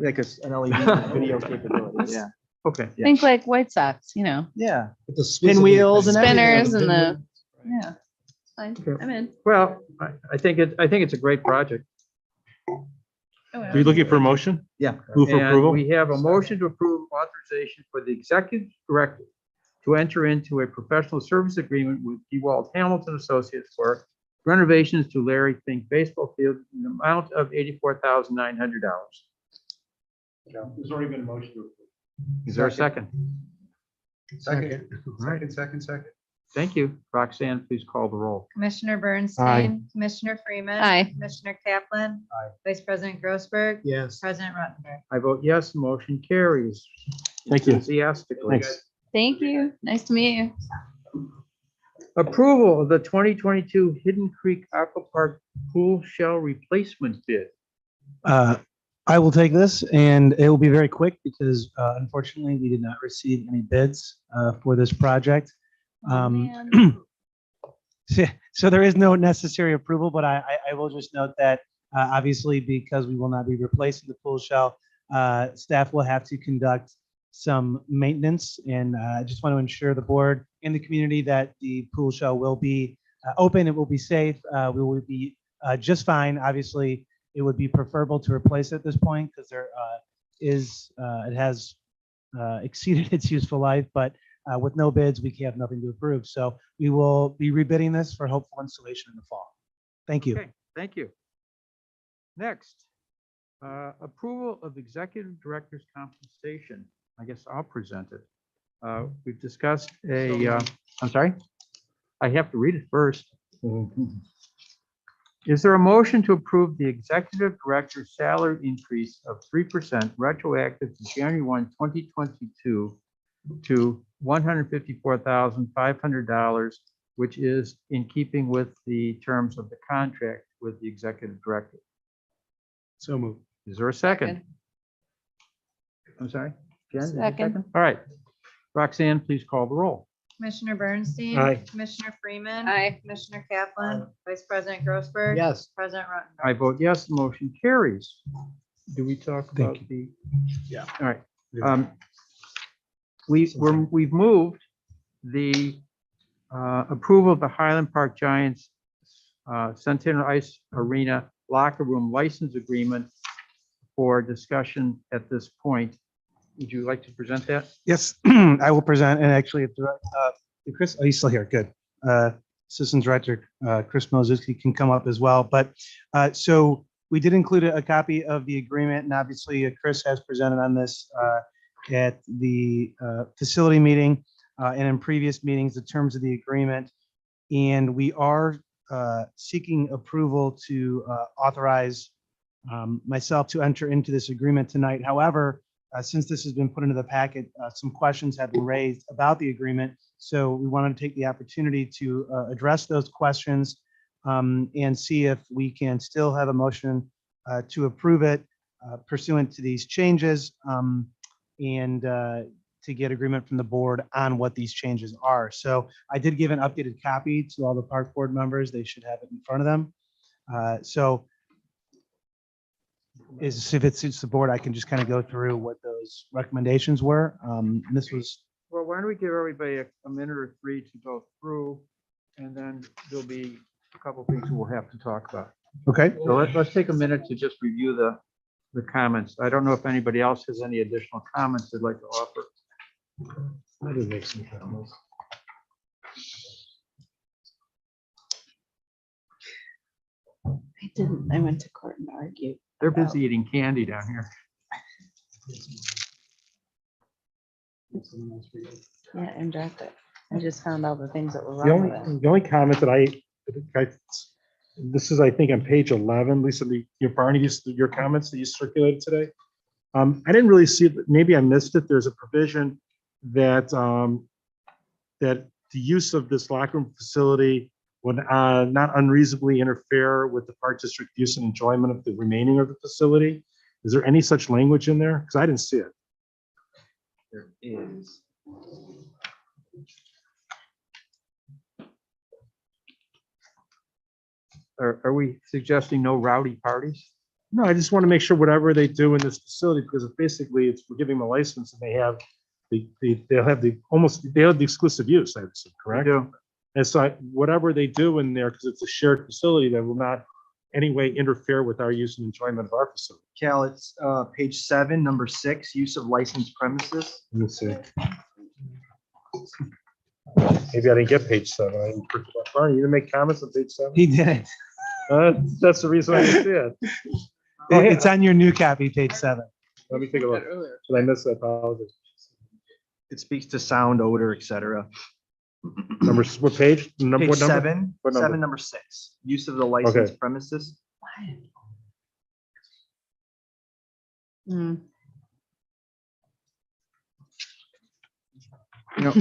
C: Like an LED video capability. Yeah.
A: Okay.
C: Yeah.
E: Think like White Sox, you know,
C: Yeah.
G: With the Swiss
C: Pinwheels and
E: spinners
G: everything.
E: and yeah. Fine,
A: Okay.
E: I'm in.
A: Well, I think it's a great project.
F: Are you looking for a motion?
C: Yeah.
F: Move for
A: And
F: approval?
A: we have a motion to approve authorization for the executive director to enter into a professional service agreement with DeWalt Hamilton Associates for renovations to Larry Fink Baseball Field in the amount of $84,900.
F: There's already been a motion to approve.
A: Is there a second?
G: Second.
A: Second. Thank you. Roxanne, please call the roll.
B: Commissioner Bernstein, Commissioner Freeman.
E: Aye.
B: Commissioner Kaplan.
A: Aye.
B: Vice President Grossberg.
G: Yes.
B: President Ruttenberg.
A: I vote yes, motion carries.
F: Thank you.
A: Enthusiastically.
F: Thanks.
E: Thank you. Nice to meet you.
A: Approval of the 2022 Hidden Creek Aqua Park Pool Shell Replacement Bid.
H: I will take this and it will be very quick because unfortunately we did not receive any bids for this project.
E: Man.
H: So there is no necessary approval, but I will just note that obviously because we will not be replacing the pool shell, staff will have to conduct some maintenance, and I just want to ensure the board and the community that the pool shell will be open, it will be safe, we will be just fine. Obviously, it would be preferable to replace it at this point because there it has exceeded its useful life, but with no bids, we have nothing to approve. So we will be rebidding this for hopeful installation in the fall. Thank you.
A: Okay, thank you. Next, approval of executive director's compensation. I guess I'll present it. We've discussed I'm sorry, I have to read it first. Is there a motion to approve the executive director's salary increase of 3% retroactive to January 1, 2022 to $154,500, which is in keeping with the terms of the contract with the executive director?
G: So moved.
A: Is there a second?
E: Second.
A: I'm sorry? Jen, is there a
E: Second.
A: All right. Roxanne, please call the roll.
B: Commissioner Bernstein.
F: Aye.
B: Commissioner Freeman.
E: Aye.
B: Commissioner Kaplan. Vice President Grossberg.
G: Yes.
B: President Ruttenberg.
A: I vote yes, the motion carries. Do we talk
H: Thank
A: about the?
G: Yeah.
A: All right. We've moved the approval of the Highland Park Giants Centennial Ice Arena locker room license agreement for discussion at this point. Would you like to present that?
H: Yes, I will present, and actually, if Chris, oh, he's still here, good. Assistant Director Chris Mozowski can come up as well, but so we did include a copy of the agreement, and obviously Chris has presented on this at the facility meeting and in previous meetings, the terms of the agreement, and we are seeking approval to authorize myself to enter into this agreement tonight. However, since this has been put into the packet, some questions have been raised about the agreement. So we wanted to take the opportunity to address those questions and see if we can still have a motion to approve it pursuant to these changes and to get agreement from the board on what these changes are. So I did give an updated copy to all the park board members. They should have it in front of them. So if it suits the board, I can just kind of go through what those recommendations were. And this was,
A: Well, why don't we give everybody a minute or three to go through, and then there'll be a couple things we'll have to talk about.
H: okay.
A: So let's take a minute to just review the comments. I don't know if anybody else has any additional comments they'd like to offer.
F: I did make some comments.
E: I didn't. I went to court and argued.
A: They're busy eating candy down here.
E: Yeah, and dropped it. I just found all the things that were
F: The
E: wrong with it.
F: only comment that this is, I think, on page 11, Lisa, your Barney, your comments that you circulated today. I didn't really see it, maybe I missed it. There's a provision that, that the use of this locker room facility would not unreasonably interfere with the park district use and enjoyment of the remaining of the facility. Is there any such language in there? Because I didn't see it.
C: There is.
A: Are we suggesting no rowdy parties?
F: No, I just want to make sure whatever they do in this facility, because basically we're giving them a license and they'll have the exclusive use, I assume, correct?
A: We do.
F: And so whatever they do in there, because it's a shared facility, that will not any way interfere with our use and enjoyment of our facility.
C: Cal, it's page 7, number 6, use of licensed premises.
F: Let me see. Maybe I didn't get page 7. I didn't print it up. Barney, you didn't make comments on page 7?
H: He did.
F: That's the reason I didn't see it.
H: It's on your new copy, page 7.
F: Let me take a look. Did I miss that? I apologize.
C: It speaks to sound, odor, etc.
F: Numbers, what page? Number,
C: Page
F: what number?
C: 7,
F: What number?
C: 7, number 6, use of the licensed
F: Okay.
C: premises.
E: Mm.
A: You know,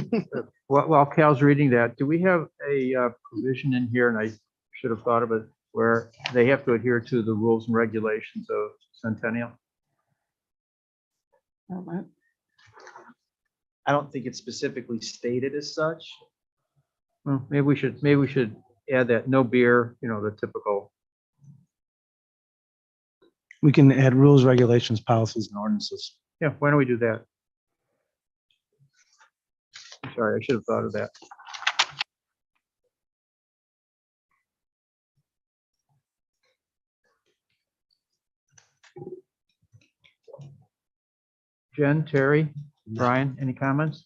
A: while Cal's reading that, do we have a provision in here, and I should have thought of it, where they have to adhere to the rules and regulations of Centennial?
E: Oh, what?
C: I don't think it's specifically stated as such.
A: Well, maybe we should add that, no beer, you know, the typical.
H: We can add rules, regulations, policies, and ordinances.
A: Yeah, why don't we do that? Sorry, I should have thought of that. Jen, Terry, Brian, any comments?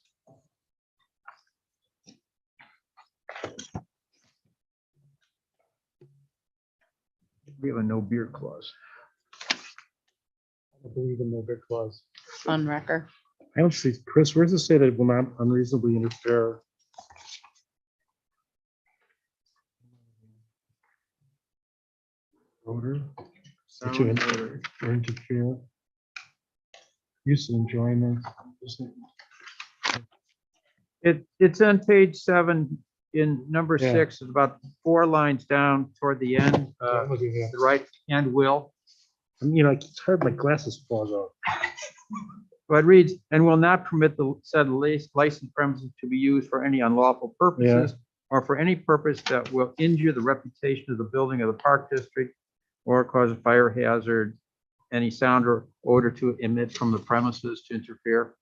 A: We have a no beer clause.
F: I believe in no beer clause.
E: Fun wrecker.
F: I don't see, Chris, where does it say that it will not unreasonably interfere? Odor?
A: Sound,
F: To
A: odor.
F: or interfere? Use and enjoyment.
A: It's on page 7 in number
F: Yeah.
A: 6, it's about 4 lines down toward the end,
F: I'm looking here.
A: the right hand will.
F: You know, it's hard, my glasses falls off.
A: Well, it reads, and will not permit the said licensed premises to be used for any unlawful purposes or for any purpose that will injure the reputation of the building of the park district or cause a fire hazard, any sound or odor to emit from the premises to interfere.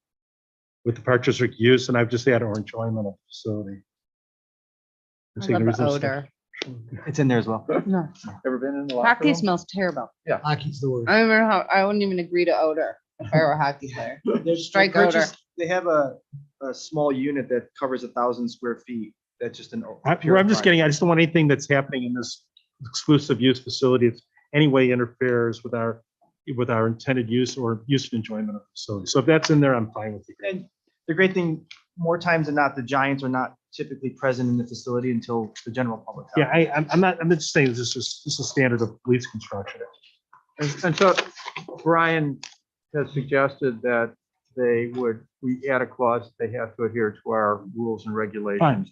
F: With the park district use, and I've just added or enjoyment of the facility. I'm
E: I
F: saying
E: love
F: there is
E: the
F: no
E: odor.
C: It's in there as well.
E: No,
A: Ever been in the locker
E: hockey
A: room?
E: smells terrible.
G: Hockey's the word.
E: I don't know how, I wouldn't even agree to odor if I were a hockey player. Strike odor.
C: They have a small unit that covers 1,000 square feet. That's just an.
F: I'm just kidding. I just don't want anything that's happening in this exclusive use facility that any way interferes with our intended use or use and enjoyment of the facility. So if that's in there, I'm fine with it.
C: And the great thing, more times than not, the Giants are not typically present in the facility until the general public.
F: Yeah, I'm just saying this is a standard of police construction.
A: And so Brian has suggested that we add a clause, that they have to adhere to our rules and regulations.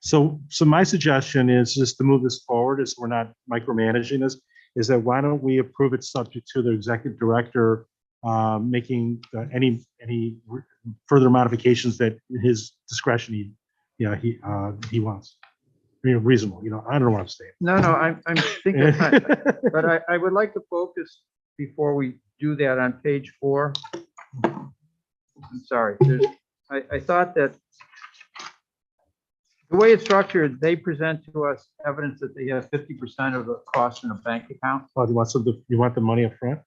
F: So my suggestion is just to move this forward, as we're not micromanaging this, is that why don't we approve it subject to the executive director making any further modifications that his discretion he wants. Reasonable, I don't know what I'm saying.
A: No, I'm thinking, but I would like to focus before we do that on page 4. I'm sorry, I thought that the way it's structured, they present to us evidence that they have 50% of the cost in a bank account.
F: Oh, you want the money up front?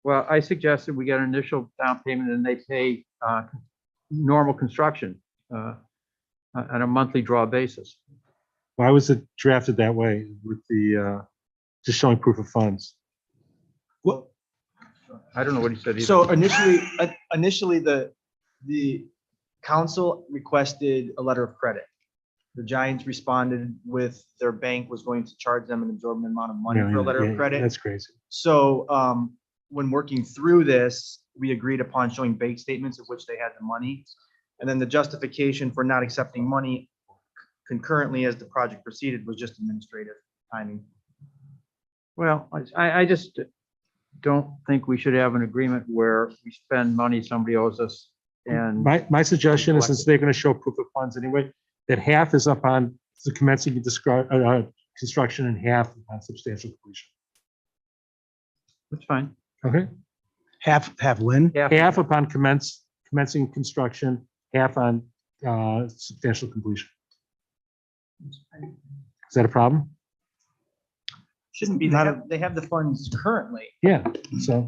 A: Well, I suggested we get an initial down payment and they pay normal construction on a monthly draw basis.
F: Why was it drafted that way with the just showing proof of funds?
C: Well,
A: I don't know what he said either.
C: so initially the council requested a letter of credit. The Giants responded with their bank was going to charge them an exorbitant amount of money for a letter of credit.
F: That's crazy.
C: So when working through this, we agreed upon showing bank statements of which they had the money. And then the justification for not accepting money concurrently as the project proceeded was just administrative timing.
A: Well, I just don't think we should have an agreement where we spend money somebody owes us and.
F: My suggestion is, since they're going to show proof of funds anyway, that half is up on the commencing construction and half on substantial completion.
A: That's fine.
F: Okay.
H: Half when?
F: Half upon commencing construction, half on substantial completion. Is that a problem?
C: Shouldn't be. They have the funds currently.
F: Yeah. So.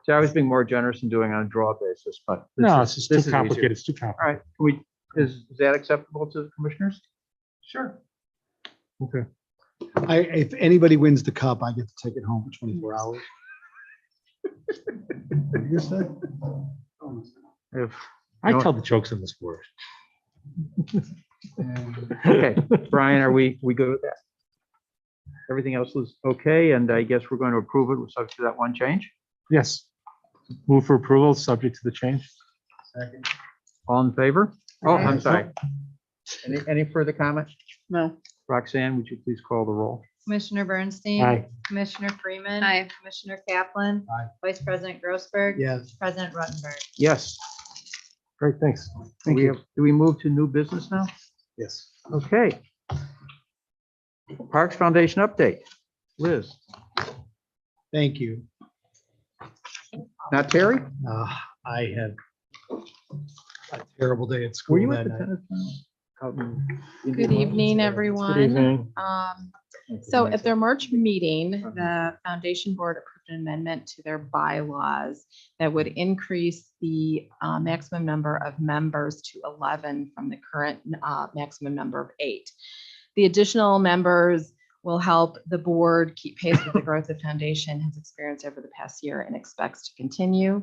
A: See, I was being more generous in doing on a draw basis, but.
F: No, it's just
A: this
F: too
A: is easier.
F: complicated. It's too
A: All
F: complicated.
A: right, is that acceptable to the commissioners?
C: Sure.
F: Okay.
G: If anybody wins the cup, I get to take it home for 24 hours. What did you say?
A: If,
F: I
A: No.
F: tell the jokes in this board.
A: okay, Brian, are we good with that? Everything else is okay, and I guess we're going to approve it with subject to that one change?
F: Yes. Move for approval, subject to the change.
A: All in favor? Oh, I'm
F: Aye.
A: sorry. Any further comment?
E: No.
A: Roxanne, would you please call the roll?
B: Commissioner Bernstein.
F: Aye.
B: Commissioner Freeman.
E: Aye.
B: Commissioner Kaplan.
G: Aye.
B: Vice President Grossberg.
G: Yes.
B: President Ruttenberg.
A: Yes.
F: Great, thanks.
A: Do we move to new business now?
F: Yes.
A: Okay. Parks Foundation update. Liz,
G: Thank you.
A: not Terry?
G: I had a terrible day at
A: Were
G: school
A: you at
G: that
A: the
G: night.
A: tennis? Out in
J: Good
A: Indian Wells?
J: evening,
F: Good
J: everyone.
F: evening.
J: So at their March meeting, the foundation board approved an amendment to their bylaws that would increase the maximum number of members to 11 from the current maximum number of 8. The additional members will help the board keep pace with the growth the foundation has experienced over the past year and expects to continue.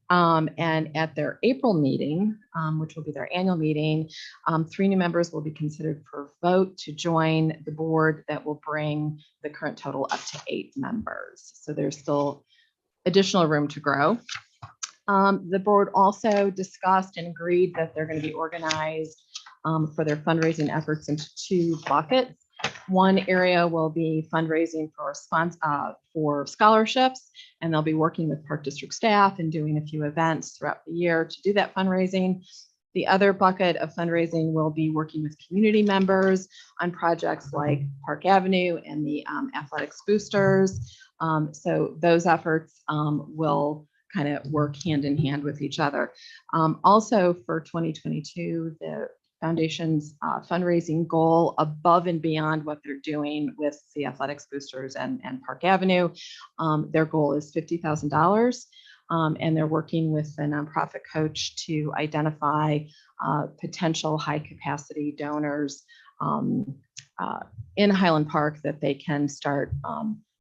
J: And at their April meeting, which will be their annual meeting, 3 new members will be considered for vote to join the board that will bring the current total up to 8 members. So there's still additional room to grow. The board also discussed and agreed that they're going to be organized for their fundraising efforts into 2 buckets. One area will be fundraising for scholarships, and they'll be working with Park District staff and doing a few events throughout the year to do that fundraising. The other bucket of fundraising will be working with community members on projects like Park Avenue and the athletics boosters. So those efforts will kind of work hand in hand with each other. Also for 2022, the Foundation's fundraising goal above and beyond what they're doing with the athletics boosters and Park Avenue, their goal is $50,000. And they're working with the nonprofit coach to identify potential high capacity donors in Highland Park that they can start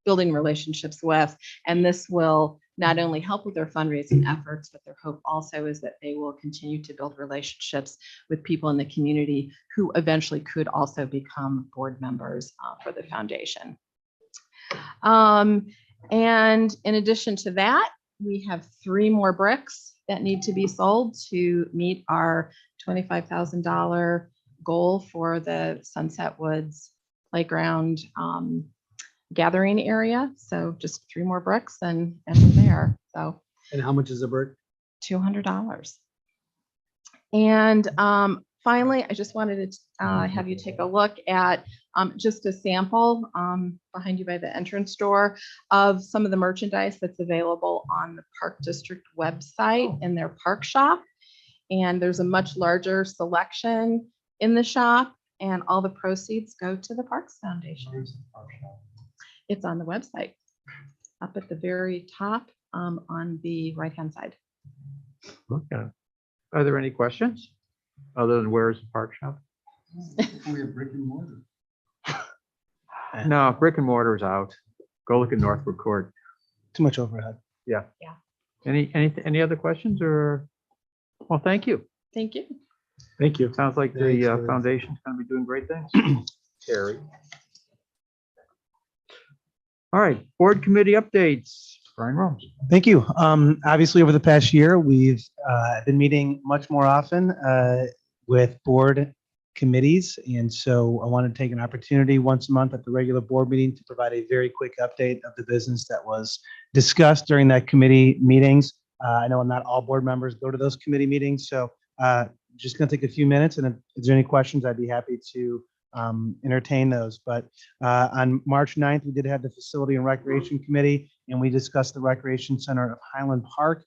J: building relationships with. And this will not only help with their fundraising efforts, but their hope also is that they will continue to build relationships with people in the community who eventually could also become board members for the foundation. And in addition to that, we have 3 more bricks that need to be sold to meet our $25,000 goal for the Sunset Woods Playground gathering area. So just 3 more bricks and we're there. So
G: And how much is a brick?
J: $200. And finally, I just wanted to have you take a look at just a sample behind you by the entrance door of some of the merchandise that's available on the Park District website in their park shop. And there's a much larger selection in the shop, and all the proceeds go to the Parks Foundation. It's on the website up at the very top on the right-hand side.
A: Okay. Are there any questions? Other than where is the park shop?
G: We have brick and mortar.
A: No, brick and mortar is out. Go look at Northwood Court.
C: Too much overhead.
A: Yeah.
J: Yeah.
A: Any other questions or? Well, thank you.
J: Thank you.
F: Thank you.
A: Sounds like
G: Thanks,
A: the
G: Terry.
A: foundation's going to be doing great things. Terry. All right, board committee updates. Brian Rose.
H: Thank you. Obviously, over the past year, we've been meeting much more often with board committees. And so I want to take an opportunity once a month at the regular board meeting to provide a very quick update of the business that was discussed during that committee meetings. I know not all board members go to those committee meetings, so just going to take a few minutes. And if there's any questions, I'd be happy to entertain those. But on March 9th, we did have the Facility and Recreation Committee, and we discussed the Recreation Center of Highland Park,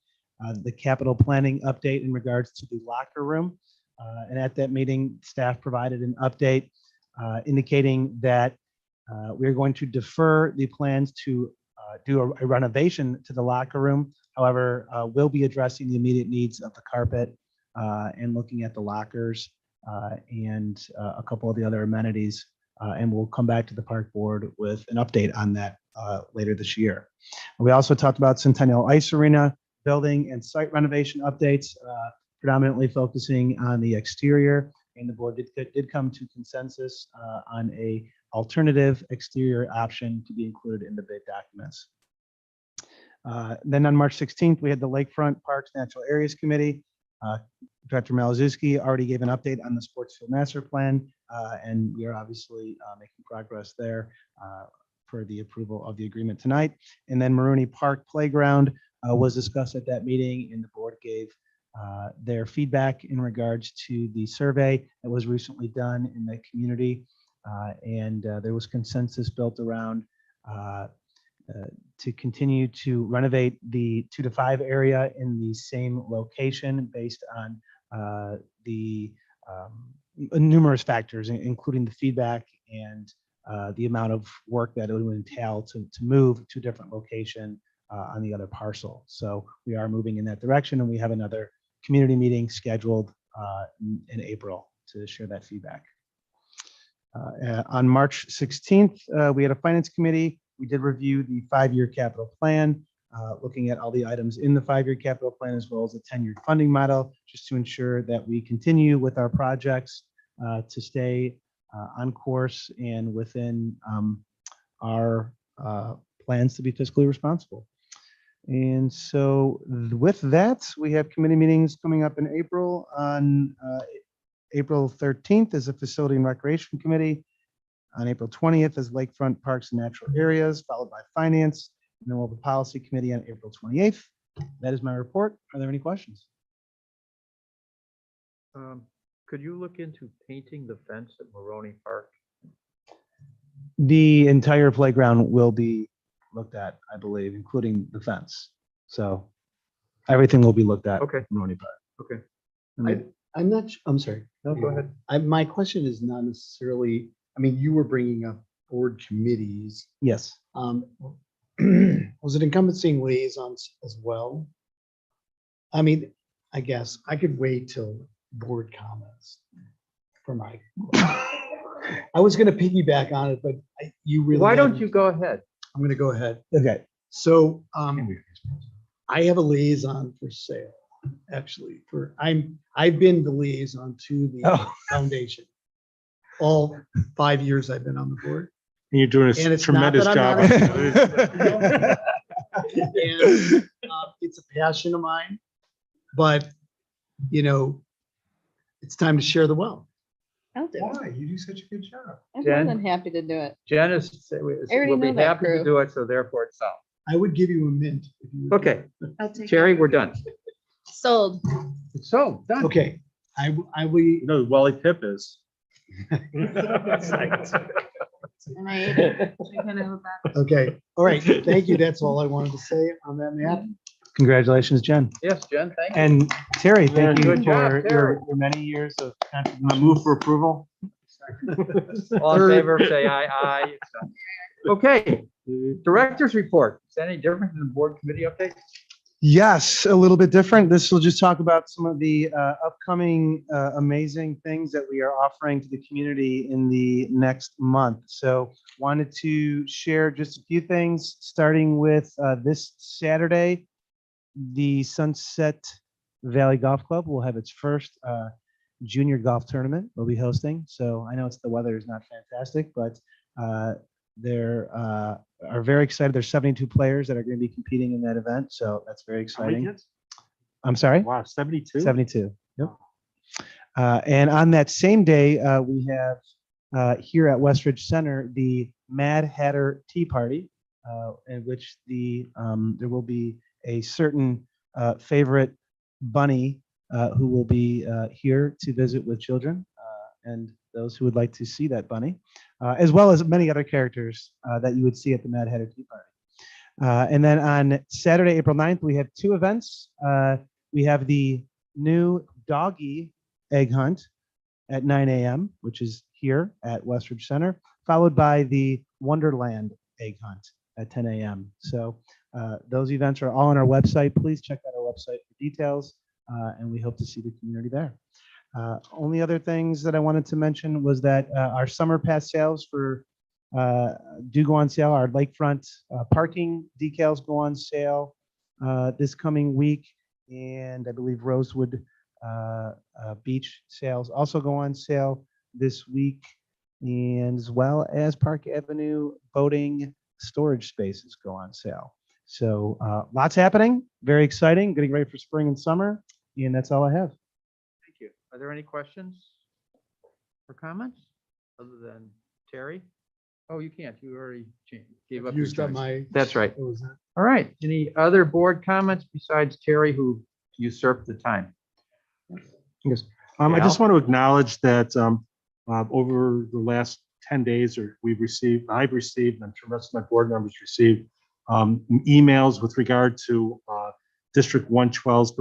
H: the capital planning update in regards to the locker room. And at that meeting, staff provided an update indicating that we're going to defer the plans to do a renovation to the locker room. However, we'll be addressing the immediate needs of the carpet and looking at the lockers and a couple of the other amenities. And we'll come back to the park board with an update on that later this year. We also talked about Centennial Ice Arena building and site renovation updates, predominantly focusing on the exterior. And the board did come to consensus on a alternative exterior option to be included in the bid documents. Then on March 16th, we had the Lakefront Parks Natural Areas Committee. Director Malazewski already gave an update on the sports field master plan, and we are obviously making progress there for the approval of the agreement tonight. And then Maroney Park Playground was discussed at that meeting, and the board gave their feedback in regards to the survey that was recently done in the community. And there was consensus built around to continue to renovate the 2 to 5 area in the same location based on the numerous factors, including the feedback and the amount of work that it would entail to move to a different location on the other parcel. So we are moving in that direction, and we have another community meeting scheduled in April to share that feedback. On March 16th, we had a finance committee. We did review the 5-year capital plan, looking at all the items in the 5-year capital plan, as well as the 10-year funding model, just to ensure that we continue with our projects to stay on course and within our plans to be fiscally responsible. And so with that, we have committee meetings coming up in April. On April 13th is a Facility and Recreation Committee. on April 20th is Lakefront Parks and Natural Areas, followed by Finance, and then we'll have a Policy Committee on April 28th. That is my report. Are there any questions?
A: Could you look into painting the fence at Maroney Park?
H: The entire playground will be looked at, I believe, including the fence. So everything will be looked at.
A: Okay.
H: in Maroney Park.
A: Okay.
G: I'm not, I'm sorry.
A: No, go ahead.
G: My question is not necessarily, I mean, you were bringing up board committees.
H: Yes.
G: Was it encompassing liaisons as well? I mean, I guess I could wait till board comments for my. I was going to piggyback on it, but you really.
A: Why don't
G: haven't.
A: you go ahead?
G: I'm going to go ahead.
H: Okay.
G: So I have a liaison for sale, actually. I've been the liaison to the
H: Oh.
G: foundation. All 5 years I've been on the board.
F: And you're doing
G: And
F: a
G: it's not
F: tremendous
G: that
F: job.
G: I'm not And it's a passion of mine, but it's time to share the wealth.
E: I'll do it.
G: Why? You do such a good job.
E: I'm
A: Jen?
E: more than happy to do it.
A: Janice
E: already
A: will be
E: know that
A: happy to
E: crew.
A: do it, so therefore it's out.
G: I would give you a mint. If you would.
A: Okay, Terry, we're done.
B: Sold.
A: So, done.
G: Okay, I will.
F: You know, who Wally Pip is.
E: And I ate it. I can have it back.
G: Okay, all right. Thank you. That's all I wanted to say on that map.
H: Congratulations, Jen.
A: Yes, Jen, thank you.
H: And Terry, thank you
A: Good job,
H: for
A: Terry.
H: your many years of
F: I
H: contribution.
F: move for approval.
A: All in favor, say aye, aye. It's done. Okay, director's report. Is that any different than the board committee update?
H: Yes, a little bit different. This will just talk about some of the upcoming amazing things that we are offering to the community in the next month. So wanted to share just a few things, starting with this Saturday. The Sunset Valley Golf Club will have its first junior golf tournament we'll be hosting. So I know the weather is not fantastic, but they're are very excited. There's 72 players that are going to be competing in that event. So that's very
F: How many
H: exciting.
F: kids?
H: I'm sorry?
F: Wow, 72?
H: 72. Yep. And on that same day, we have here at Westridge Center, the Mad Hatter Tea Party, in which there will be a certain favorite bunny who will be here to visit with children and those who would like to see that bunny, as well as many other characters that you would see at the Mad Hatter Tea Party. And then on Saturday, April 9th, we have two events. We have the new doggy egg hunt at 9 a.m., which is here at Westridge Center, followed by the Wonderland egg hunt at 10 a.m. So those events are all on our website. Please check out our website for details, and we hope to see the community there. Only other things that I wanted to mention was that our summer pass sales do go on sale. Our lakefront parking decals go on sale this coming week, and I believe Rosewood beach sales also go on sale this week, and as well as Park Avenue boating storage spaces go on sale. So lots happening, very exciting, getting ready for spring and summer, and that's all I have.
A: Thank you. Are there any questions or comments other than Terry? Oh, you can't. You already gave up your
G: Used up
A: choice.
G: my.
A: That's right.
G: What was that?
A: All right. Any other board comments besides Terry, who usurped the time?
F: Yes. I just want to acknowledge that over the last 10 days, I've received, and the rest of my board members received emails with regard to District 112's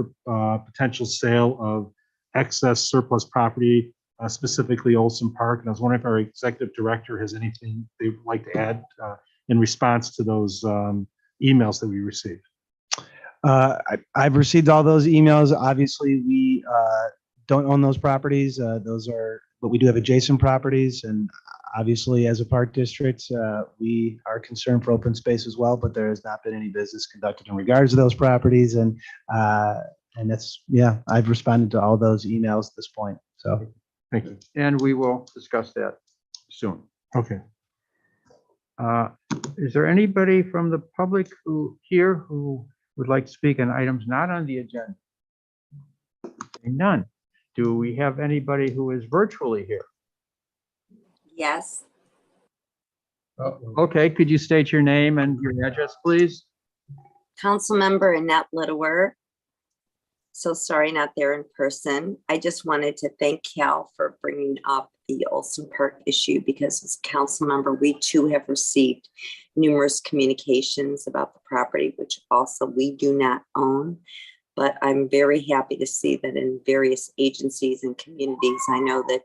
F: potential sale of excess surplus property, specifically Olson Park. And I was wondering if our executive director has anything they would like to add in response to those emails that we received.
H: I've received all those emails. Obviously, we don't own those properties. But we do have adjacent properties. And obviously, as a park district, we are concerned for open space as well, but there has not been any business conducted in regards to those properties. And that's, yeah, I've responded to all those emails at this point. So
F: Thank you.
A: And we will discuss that soon.
F: Okay.
A: Is there anybody from the public who would like to speak on items not on the agenda? None. Do we have anybody who is virtually here?
K: Yes.
A: Okay, could you state your name and your address, please?
K: Councilmember Annette Littler. So sorry, not there in person. I just wanted to thank Cal for bringing up the Olson Park issue because as a council member, we too have received numerous communications about the property, which also we do not own. But I'm very happy to see that in various agencies and communities, I know that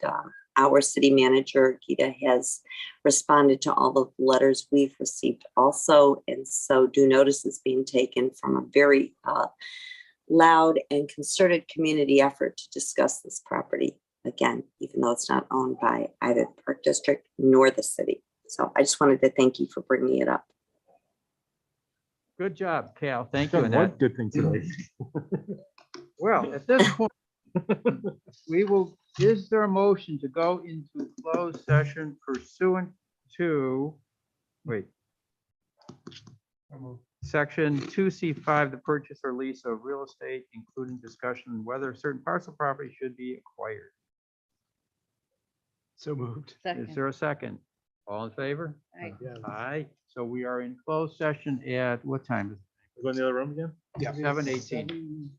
K: our city manager, Gita, has responded to all of the letters we've received also. And so due notice is being taken from a very loud and concerted community effort to discuss this property again, even though it's not owned by either the Park District nor the city. So I just wanted to thank you for bringing it up.
A: Good job, Cal. Thank you,
F: Done one
A: Annette.
F: good thing today.
A: Well, at this point, is there a motion to go into closed session pursuant to, Section 2C5, the purchase or lease of real estate, including discussion on whether certain parcel property should be acquired.
H: So moved.
A: Is
E: Second.
A: there a second? All in favor?
E: Aye.
A: Aye. So we are in closed session at what time?
F: Go in the other room again?
A: 7:18.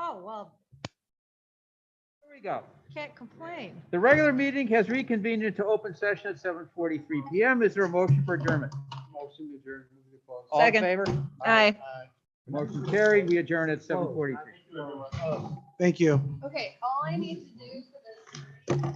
B: Oh, well,
A: Here we go.
B: can't complain.
A: The regular meeting has reconvened into open session at 7:43 PM. Is there a motion for adjournment? Motion to adjourn. All in
D: Second.
A: favor?
D: Aye.
A: Motion carried. We adjourn at 7:43.
H: Thank you.
B: Okay, all I need to do for this